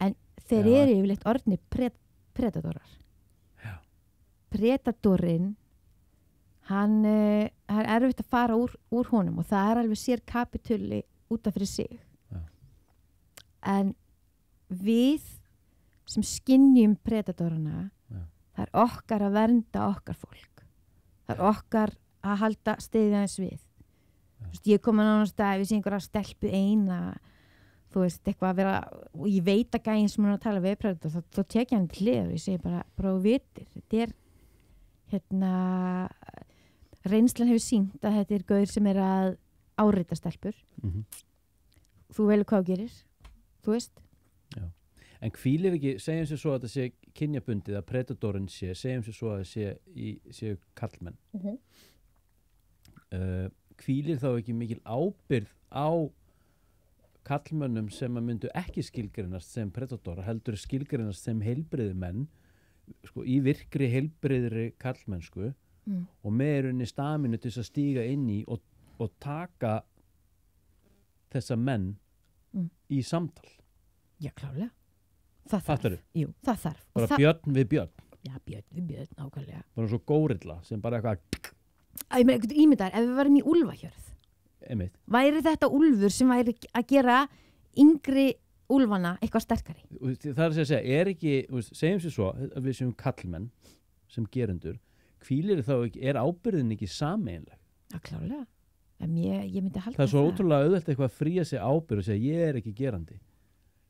En þeir eru yfirleitt orðni predatorar. Já. Predatorinn, hann er erfitt að fara úr honum og það er alveg sér kapitúli út af fyrir sig. Já. En við sem skynjum predatorana, það er okkar að vernda okkar fólk. Það er okkar að halda stiðið aðeins við. Þú veist, ég kom að nánast að við séum einhverja stelpu eina, þú veist, eitthvað að vera, og ég veit að gæinn sem hún er að tala við predator, þá tekja hann til hlið og ég segi bara þú vitir, þetta er reynslan hefur sýnt að þetta er gaur sem er að árita stelpur. Þú velur hvað þú gerir, þú veist. Já. En hvílir ekki, segjum sér svo að þetta sé kynjabundið, að predatorinn segjum sér svo að það séu karlmenn. Hvílir þá ekki mikil ábyrgð á karlmönnum sem að myndu ekki skilgreinast sem predatora, heldur skilgreinast sem heilbrigðir menn, sko, í virkri heilbrigðri karlmennsku og með rauninni staminu til að stíga inn í og taka þessa menn í samtal. Já, klárlega. Það Fattarðu? Jú, það þarf. Bara björn við björn. Já, björn við björn, nákvæmlega. Bara svo górilla sem bara eitthvað... Ég meina, ímyndar, ef við varum í úlfahjörð, væri þetta úlfur sem væri að gera yngri úlfana eitthvað sterkari? Það er að segja, er ekki, segjum sér svo að við séum kallmenn sem gerendur, hvílir þá ekki, er ábyrðin ekki sameinleg? Já, klárlega. En ég myndi halda það er svo ótrúlega auðvelt eitthvað að fría sig ábyrgð og segja, ég er ekki gerandi.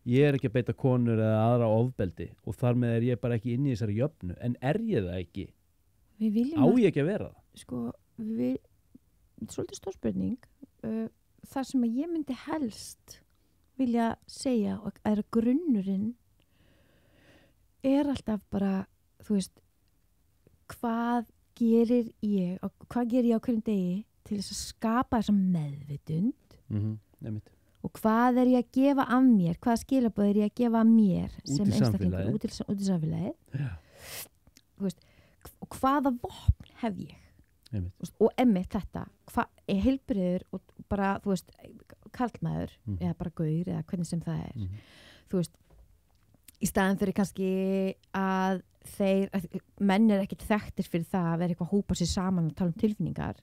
Ég er ekki að beita konur eða aðra ofbeldi og þar með er ég bara ekki inn í þessari jöfnu. En er ég það ekki? Á ég ekki að vera það? Sko, svolítið stór spurning. Það sem að ég myndi helst vilja segja er að grunnurinn er alltaf bara, þú veist, hvað gerir ég á hverjum degi til þess að skapa þessa meðvitund og hvað er ég að gefa af mér, hvaða skilaboð er ég að gefa af mér sem einstaklingur út í samfélagið. Þú veist, og hvaða vopn hef ég? Og einmitt þetta, hvað er heilbrigður og bara, þú veist, karlmaður eða bara gaur eða hvernig sem það er. Þú veist, í staðan fyrir kannski að menn er ekkert þekktir fyrir það að vera eitthvað að hópa sér saman og tala um tilfinningar,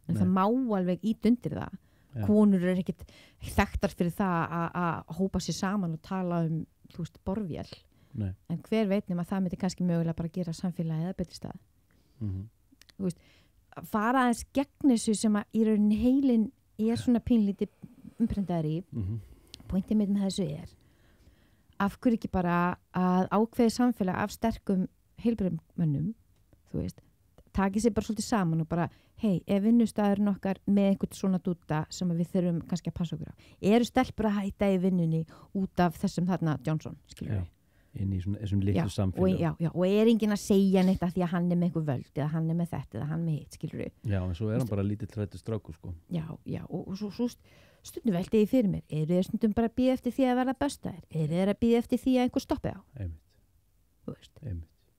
en það má alveg ít undir það. Konur er ekkert þekktar fyrir það að hópa sér saman og tala um, þú veist, borvél. En hver veit nema það myndi kannski mögulega bara gera samfélagið að betri stað. Þú veist, fara aðeins gegn þessu sem að í rauninni heilin er svona pínlítið umprendaður í. Pointið með þessu er af hverju ekki bara að ákveði samfélag af sterkum heilbrigðum mönnum, þú veist, taki sér bara svolítið saman og bara, hei, ef vinnustæðurinn okkar með einhvern svona dúta sem við þurfum kannski að passa okkur á, eru stelpur að hætta í vinnunni út af þessum þarna Johnson, skilur við? Inn í þessum litlu samfélag. Og enginn að segja neitt af því að hann með einhver völd eða hann með þetta eða hann með hitt, skilur við? Já, en svo hann bara lítill hræddur strákur, sko. Já, og svo stundum veldi ég fyrir mér, eru þeir stundum bara að bíða eftir því að verða bestaðir? Eru þeir að bíða eftir því að einhver stoppi á? Einmitt.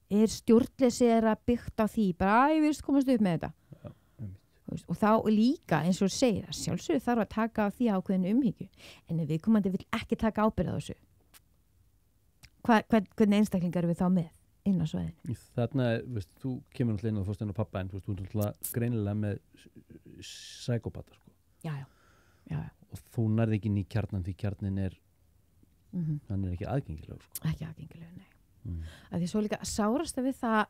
Stjórnleysi að byggt á því bara, ég veist komast upp með þetta. Já, og þá líka, eins og segir að sjálfsögðu þarf að taka á því ákveðinu umhyggju, en ef viðkomandi vill ekki taka ábyrgð á þessu, hvernig einstaklingar eru við þá með inn á svæðinu? Þarna veist, þú kemur náttúrulega inn á fórstæðinu og pappa, en þú er náttúrulega greinilega með psykopata, sko. Já. Og þú nærði ekki inn í kjarnan, því kjarnin hann ekki aðgengilegur, sko. Ekki aðgengilegur, nei. Að því svo líka sárasta við það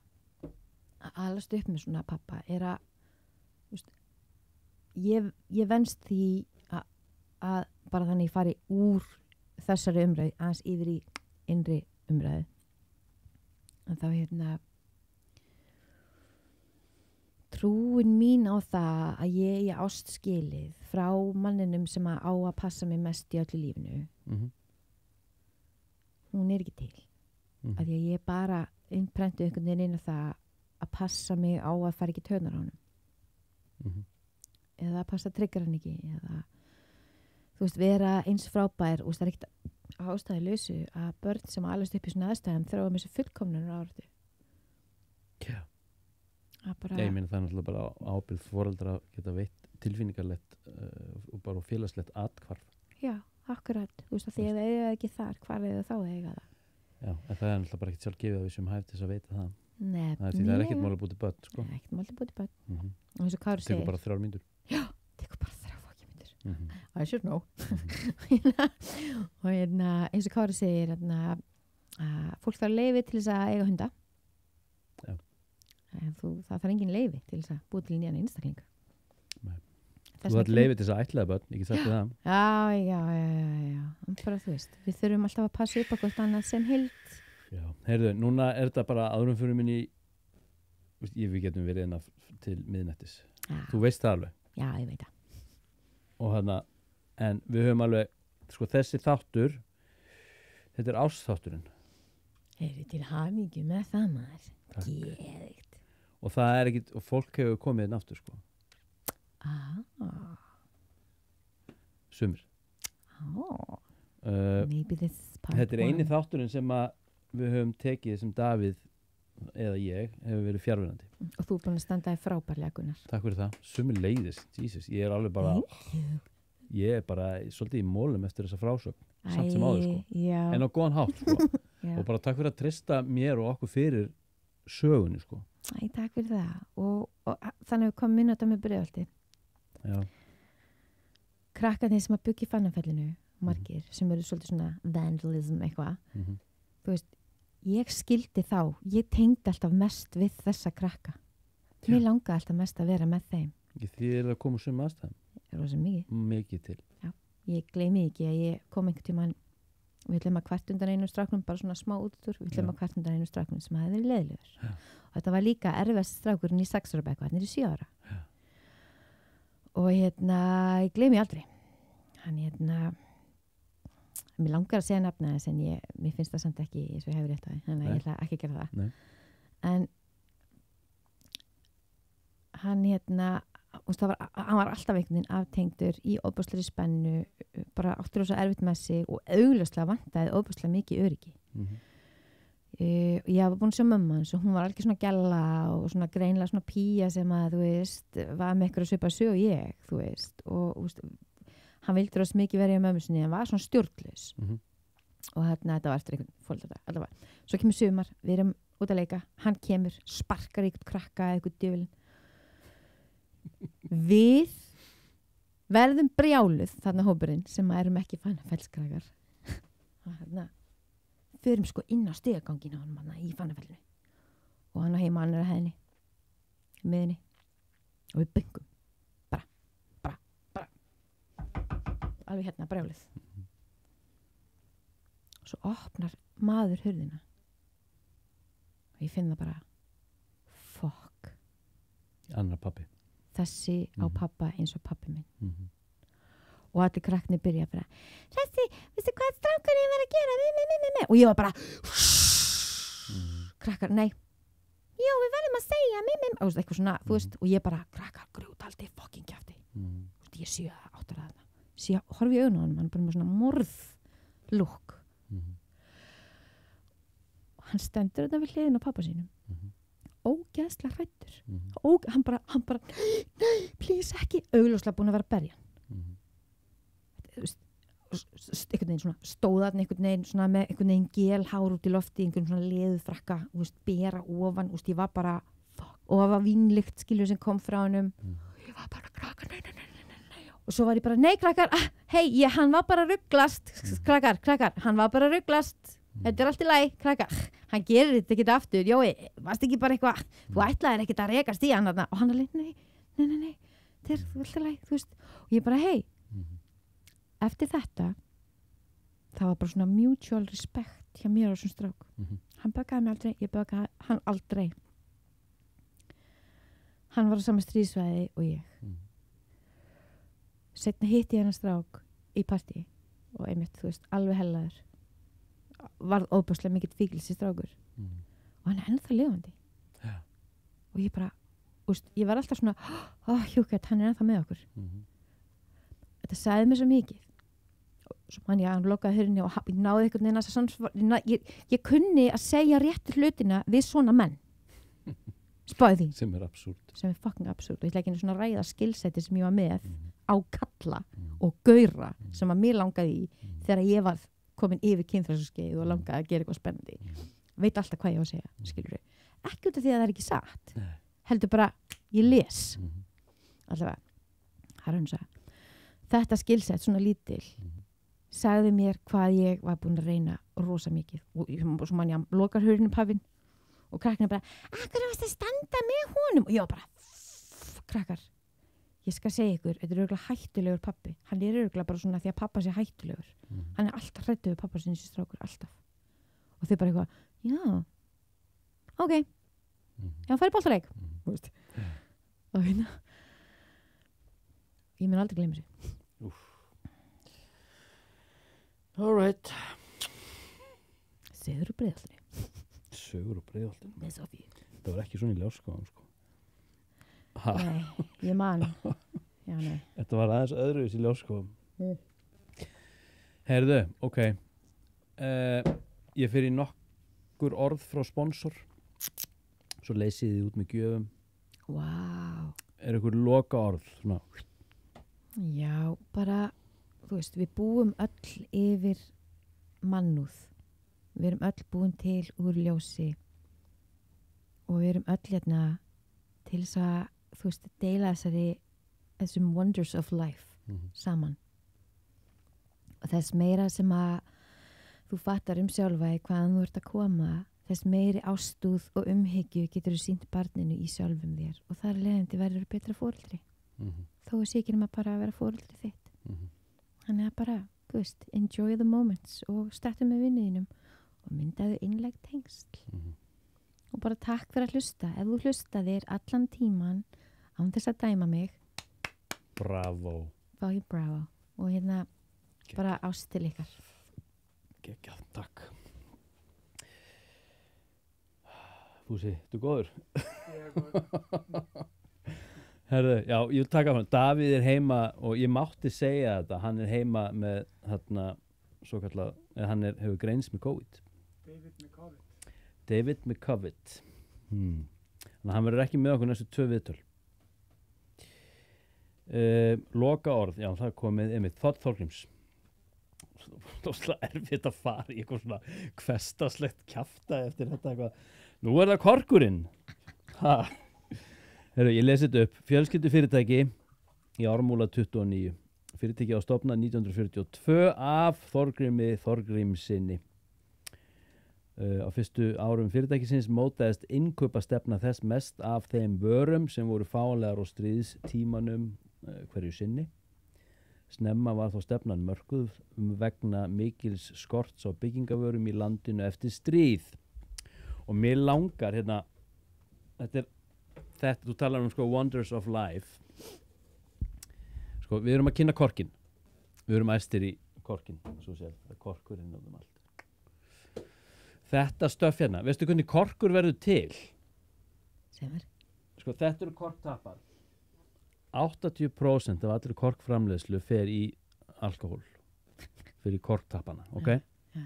að alast upp með svona pappa er að veist, ég venst því að bara þannig fari úr þessari umræði aðeins yfir í innri umræði, en þá trúin mín á það að ég ást skilið frá manninum sem á að passa mig mest í öllu lífinu, hún er ekki til. Að því að ég bara innprentu einhvern veginn inn á það að passa mig á að fara ekki tönar á honum eða að passa tryggur hann ekki eða þú veist, vera eins frábær og það er ekkert ástæði lausu að börn sem alast upp í svona aðstæðum þróa með þessu fullkomnun áratu. Já. Ég meina það er náttúrulega bara ábyrgð foreldra að geta veitt tilfinningarlegt og bara félagslegt athvarf. Já, akkurat. Þú veist, að því að það eiga ekki þar, hvar er það þá eiga það? Já, en það er náttúrulega bara ekkert sjálf gefið að við sem hægt þess að veita það. Nei, það er ekkert mál að búti börn, sko. Nei, ekkert mál að búti börn. Og eins og Kári segir. Tekur bara 3 mínútur. Já, tekur bara 3 fucking mínútur. I should know. Og eins og Kári segir að fólk þarf leyfi til þess að eiga hunda. Já. En það þarf engin leyfi til þess að búi til nýjan einstakling. Nei. Þú þarf leyfi til þess að ætlaða börn, ekki sagt það. Já. Bara þú veist, við þurfum alltaf að passa upp á hvort annað sem heild. Já, heyrðu, núna er þetta bara áðurum fyrir minni við getum verið inn til miðnættis. Já. Þú veist það alveg. Já, ég veit það. Og en við höfum alveg, sko þessi þáttur, þetta er ársþátturinn. Heyrðu, til hamingju með það maður. Geðvikt. Og það er ekkit, og fólk hefur komið inn aftur, sko. Sumir. Maybe this part. Þetta er eini þátturinn sem að við höfum tekið sem Davíð eða ég hefur verið fjárverandi. Og þú er búin að standa í frábærlega, Gunnar. Takk fyrir það. Sumir leiðis, Jesus. Ég er alveg bara ég er bara svolítið í mólum eftir þessa frásögn. Samt sem áður, sko. Já. En á góðan hátt, sko. Og bara takk fyrir að treysta mér og okkur fyrir sögunni, sko. Takk fyrir það. Og þannig við komum inn á þetta með breiðaldi. Já. Krakkarnir sem að byggja í Fannafellinu, margir, sem eru svolítið svona vandalism eitthvað. Þú veist, ég skildi þá, ég tengdi alltaf mest við þessa krakka. Mér langaði alltaf mest að vera með þeim. Því er það að koma sem aðstæðum? Það er rosa mikið. Mikið til. Já, ég gleymi ekki að ég kom einhvern tímann, við ætlum að hvert undan einu stráknum, bara svona smá útúr, við ætlum að hvert undan einu stráknum sem hefði verið leiðilegur. Og þetta var líka erfiðast strákurinn í 6 ára bekk, hann er í 7 ára. Já. Og ég gleymi aldrei. Hann mér langar að segja nafna þess en mér finnst það samt ekki eins og ég hefur rétt á því, þannig að ég ætla ekki að gera það. Nei. En hann var alltaf einhvern veginn aftengdur í ofboðslegri spennu, bara áttur rosa erfitt með sig og augljóslega vantaði ofboðslega mikið öryggi. Ég var búin að sjá mömmu hans og hún var alveg svona gælla og svona greinlega svona pía sem að, þú veist, var með eitthvað að svipa sög og ég, þú veist, og þú veist, hann vildi rosa mikið verið á mömmu sinni, hann var svona stjórnlaus. Og þetta var eftir einhvern fólkdag, allavega. Svo kemur sumar, við erum út að leika, hann kemur, sparkar einhvern krakka, einhvern djöfulinn. Við verðum brjáluð, þarna hópurinn, sem erum ekki Fannafellskrakkar. Og förum sko inn á stigagangin á honum í Fannafellinu. Og hann á heima annarra hæðinni, miðinni. Og við böngum. Bara. Alveg hérna brjáluð. og svo opnar maður hurðina og ég finn það bara fuck annar pappi þessi á pappa eins og pappi minn og allir krakknir byrja bara Þessi, veistu hvað strákurinn var að gera og ég var bara krakkar, nei já, við verðum að segja og eitthvað svona, þú veist, og ég bara krakkar, grjótaldi, fucking kjafti ég sé það áttur að það horfi í augun á hann, hann er bara með svona morðlúk og hann stendur þetta við hliðin á pappa sínum ógeðslega hræddur hann bara nei, please ekki augljóslega búin að vera að berja einhvern veginn svona stóðarn einhvern veginn svona með einhvern veginn gelhár út í lofti einhvern svona leðufrakka bera ofan, ég var bara og það var vínlykt skilur sem kom frá hannum ég var bara krakkar, nei og svo var ég bara, nei krakkar hei, hann var bara rugglast krakkar, hann var bara rugglast þetta er allt í lagi, krakkar hann gerir þetta ekki aftur, Jói, varst ekki bara eitthvað þú ætlaðir ekkert að rekast í hann og hann alveg, nei þetta er alltaf lagi, þú veist og ég bara, hei eftir þetta það var bara svona mutual respect hjá mér og svona strák hann böggaði mig aldrei, ég böggaði hann aldrei hann var á sama stríðsvæði og ég seinna hitti ég hann strák í partí og einmitt, þú veist, alveg hellaður varð óbúslega mikill fíkilsi strákur og hann er ennþá lifandi og ég bara, úst, ég var alltaf svona hjúkett, hann er ennþá með okkur þetta sagði mér svo mikið og svo man ég að hann lokaði hurðinni og ég náði einhvern veginn ég kunni að segja réttu hlutina við svona menn spáði því sem er absúrt sem er fucking absúrt og ég ætla ekki svona að ræða skilsæti sem ég var með á kalla og gaura sem að mér langaði í þegar ég var komin yfir kynþræðskeið og langaði að gera eitthvað spennandi veit alltaf hvað ég var að segja skilur ekki út af því að það er ekki satt heldur bara, ég les allavega, Harunsa þetta skilsett svona lítil sagði mér hvað ég var búin að reyna rosa mikið og svo man ég að lokar hurðinu pafinn og krakkina bara, akkur varst að standa með honum og ég var bara krakkar, ég skal segja ykkur þetta er örugglega hættulegur pappi hann er örugglega bara svona því að pappa sé hættulegur hann er alltaf hræddur við pappa sinni sem strákur alltaf og þau bara eitthvað, já ok, já færi boltaleik og hérna ég mun aldrei gleyma þessu alright Sögur og Breiðholtinu Sögur og Breiðholtinu með Sofíu það var ekki svona í Ljárskógum sko. Nei, ég man já, nei þetta var aðeins öðruvis í Ljárskógum heyrðu, ok ég fer í nokkur orð frá sponsor svo leysið þið út með gjöfum wow. Er ykkur loka orð svona? Já, bara þú veist, við búum öll yfir mannúð við erum öll búin til úr ljósi og við erum öll hérna til þess að þú veist, deila þessum wonders of life saman og þess meira sem að þú fattar sjálfa í hvaðan þú ert að koma þess meiri ástúð og umhyggju getur þú sýnt barninu í sjálfum þér og þar leiðandi verður betra foreldri þó er sikir að bara vera foreldri þitt þannig að bara, þú veist, enjoy the moments og starta með vinniðinum og myndaðu innleg tengsl og bara takk fyrir að hlusta ef þú hlustaðir allan tíman án þess að dæma mig bravo og hérna bara ást til ykkar geggjað, takk Fúsi, þú góður? Ég er góður Herðu, já, ég vil taka frá Davíð er heima og ég mátti segja þetta hann er heima með þarna svo kallað, hann hefur greinst með COVID David McCovid þannig að hann verður ekki með okkur næstu 2 viðtöl loka orð, já það er komið einmitt Þótt Þorgríms það var svolítið erfitt að fara í eitthvað svona hversdagslegt kjafta eftir þetta eitthvað, nú er það korkurinn Heru, ég lesi þetta upp, fjölskyldufyrirtæki í Ármúla 29 fyrirtæki á stofnað 1942 af Þorgrími Þorgrímssyni á fyrstu árum fyrirtækisins mótaðist innkaupastefna þess mest af þeim vörum sem voru fáanlegar á stríðstímanum hverju sinni Snemma var þó stefnan mörkuð vegna mikils skorts á byggingavörum í landinu eftir stríð. Og mér langar hérna, þetta, þú talar sko Wonders of Life. Sko, við erum að kynna korkinn. Við erum æstir í korkinn, svo séð, það er korkurinn um allt. Þetta stöff hérna, veistu hvernig korkur verður til? Semur. Sko, þetta eru korktappar. 80% af allir korkframleiðslu fer í alkohól. Fyrir korktappana, ok? Ja.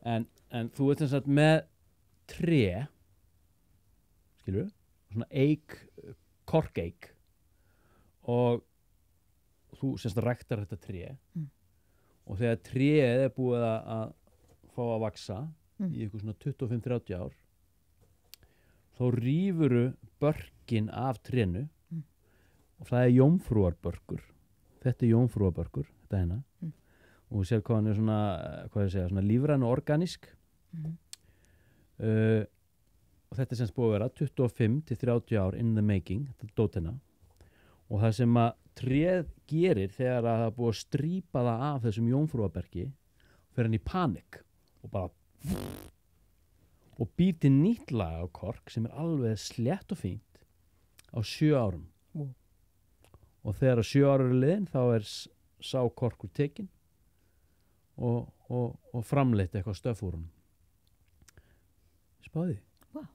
En þú ert þess að með tré, skilur, svona korkeik, og þú semst ræktar þetta tré, og þegar tréð er búið að fá að vaksa í eitthvað svona 25-30 ár, þá rífuru börkin af trénu, og það er jómfrúarbörkur. Þetta er jómfrúarbörkur, þetta hérna. Og þú sér hvað hann er svona, hvað ég segja, svona lífræn og organísk. Og þetta er semst búið að vera 25-30 ár in the making, þetta er dótina. Og það sem að tréð gerir þegar að það er búið að strípa það af þessum jómfrúarbergi, fer hann í panik og bara og býr til nýtt lag á kork sem er alveg slett og fínt á 7 árum. Og þegar að 7 ára eru liðin þá er sá korkur tekinn og framleitt eitthvað stöff úr honum. Spáði. Wow.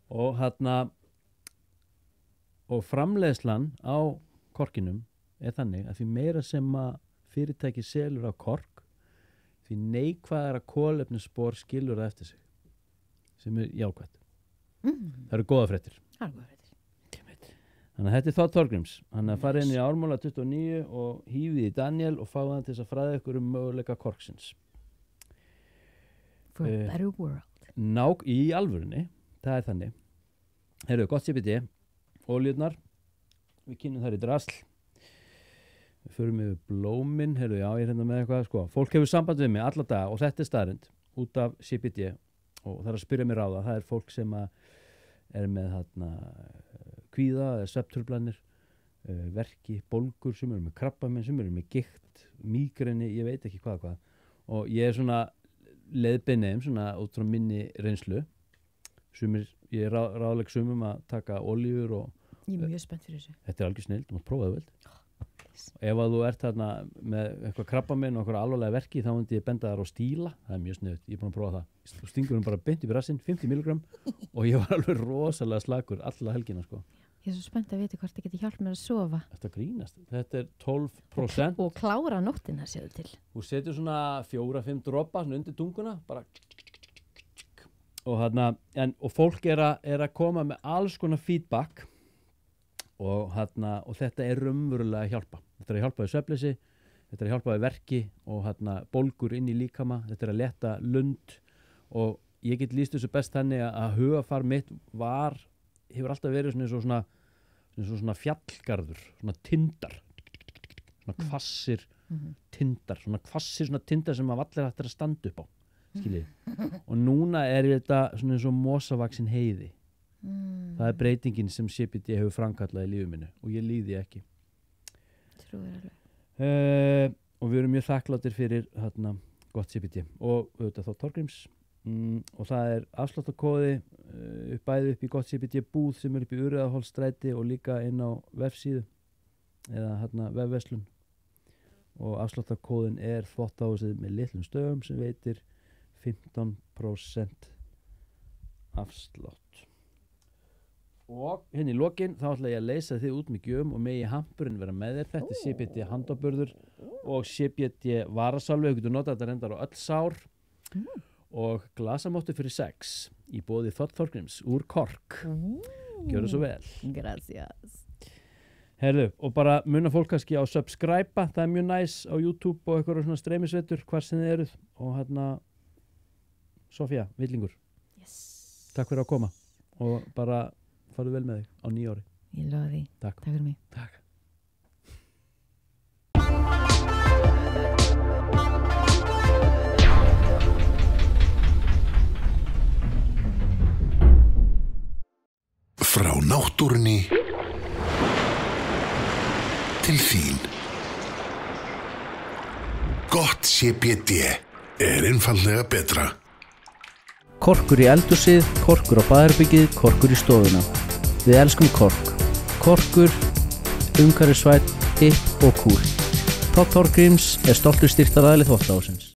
Og og framleiðslan á korkinum er þannig að því meira sem að fyrirtæki selur á kork, því neikvæðara kolefnisspor skilur það eftir sig, sem er jákvætt. Það eru góða fréttir. Það eru góða fréttir. Þannig að þetta er Þór Þorgríms. Þannig að fara inn í Ármála 29 og hífið í Daniel og fá hann til þess að fræða ykkur möguleika korksins. For a better world. Í alvörunni, það er þannig. Heyrðu, gott CBD, ólíurnar, við kynnum þær í drasl. Við förum yfir blómin, heyrðu, já, ég er hérna með eitthvað, sko. Fólk hefur samband við mig alla daga og þetta er staðreynd út af CBD og það er að spyrja mér á það. Það er fólk sem er með kvíða eða svefntruflanir, verki, bólgur, sem eru með krabbamein, sem eru með gikt, mígreni, ég veit ekki hvað. Og ég er svona leiðbeineðum, svona út frá minni reynslu. Ég er ráðleg sumum að taka olífur og... Ég er mjög spennt fyrir þessu. Þetta er algjör snill, þú mátt prófa það vel. Ef að þú ert þarna með eitthvað krabbamein og eitthvað alvarlega verki, þá myndi ég benda þar á stíla. Það er mjög sniðugt, ég er búin að prófa það. Þú stingur bara beint upp í rassinn, 50 mg og ég var alveg rosalega slakur alla helgina, sko. Ég er svo spennt að vita hvort það geti hjálp mér að sofa. Þetta grínast. Þetta er 12%. Og klára nóttina, séu til. Þú setur svona 4-5 dropa undir tunguna, bara og fólk er að koma með alls konar feedback og þetta er raunverulega að hjálpa. Þetta er að hjálpa við svefnleysi, þetta er að hjálpa við verki og bólgur inn í líkama, þetta er að letta lund og ég get lýst þessu best þannig að hugafar mitt hefur alltaf verið svona fjallgarður, svona tindar, svona hvassir tindar, svona tindar sem að allir hættir að standa upp á, skiljið. Og núna er þetta svona eins og mosavaksin heiði. Það er breytingin sem CBD hefur framkallað í lífið mínu og ég líði ekki. Trúir alveg. Og við erum mjög þakkláttir fyrir gott CBD og auðvitað Þór Þorgríms. Og það er afsláttarkóði bæði upp í gott CBD búð sem er upp í Urriðaholtsstræti og líka inn á vefsíðu eða vefverslun og afsláttarkóðin er þvottahúsið með litlum stöfum sem veitir 15% afslátt. Og hérna í lokin þá ætla ég að leysa þið út með gjöfum og megi hampurinn vera með þér. Þetta er CBD handaburður og CBD varasalvi. Þú getur notað þetta reyndar á öll sár og glasamóttu fyrir sex í boði Þór Þorgríms úr kork. Gjörðu svo vel. Gracias. Herðu, og bara muna fólk kannski á subscribe-a, það er mjög næs á YouTube og eitthvað svona streymisveitur hvar sem þið eruð og Sofía, Villingur. Yes. Takk fyrir að koma og bara farðu vel með þig á 9 ári. Ég lofa því. Takk. Takk fyrir mig. Takk. Frá náttúrunni til þín. CBD er einfaldlega betra. Korkur í eldhúsið, korkur á baðherbergið, korkur í stofuna. Við elskum Kork. Korkur, umhverfisvænn, hipp og kúl. Páll Þorgríms er stoltur styrktaraðili Þvottahússins.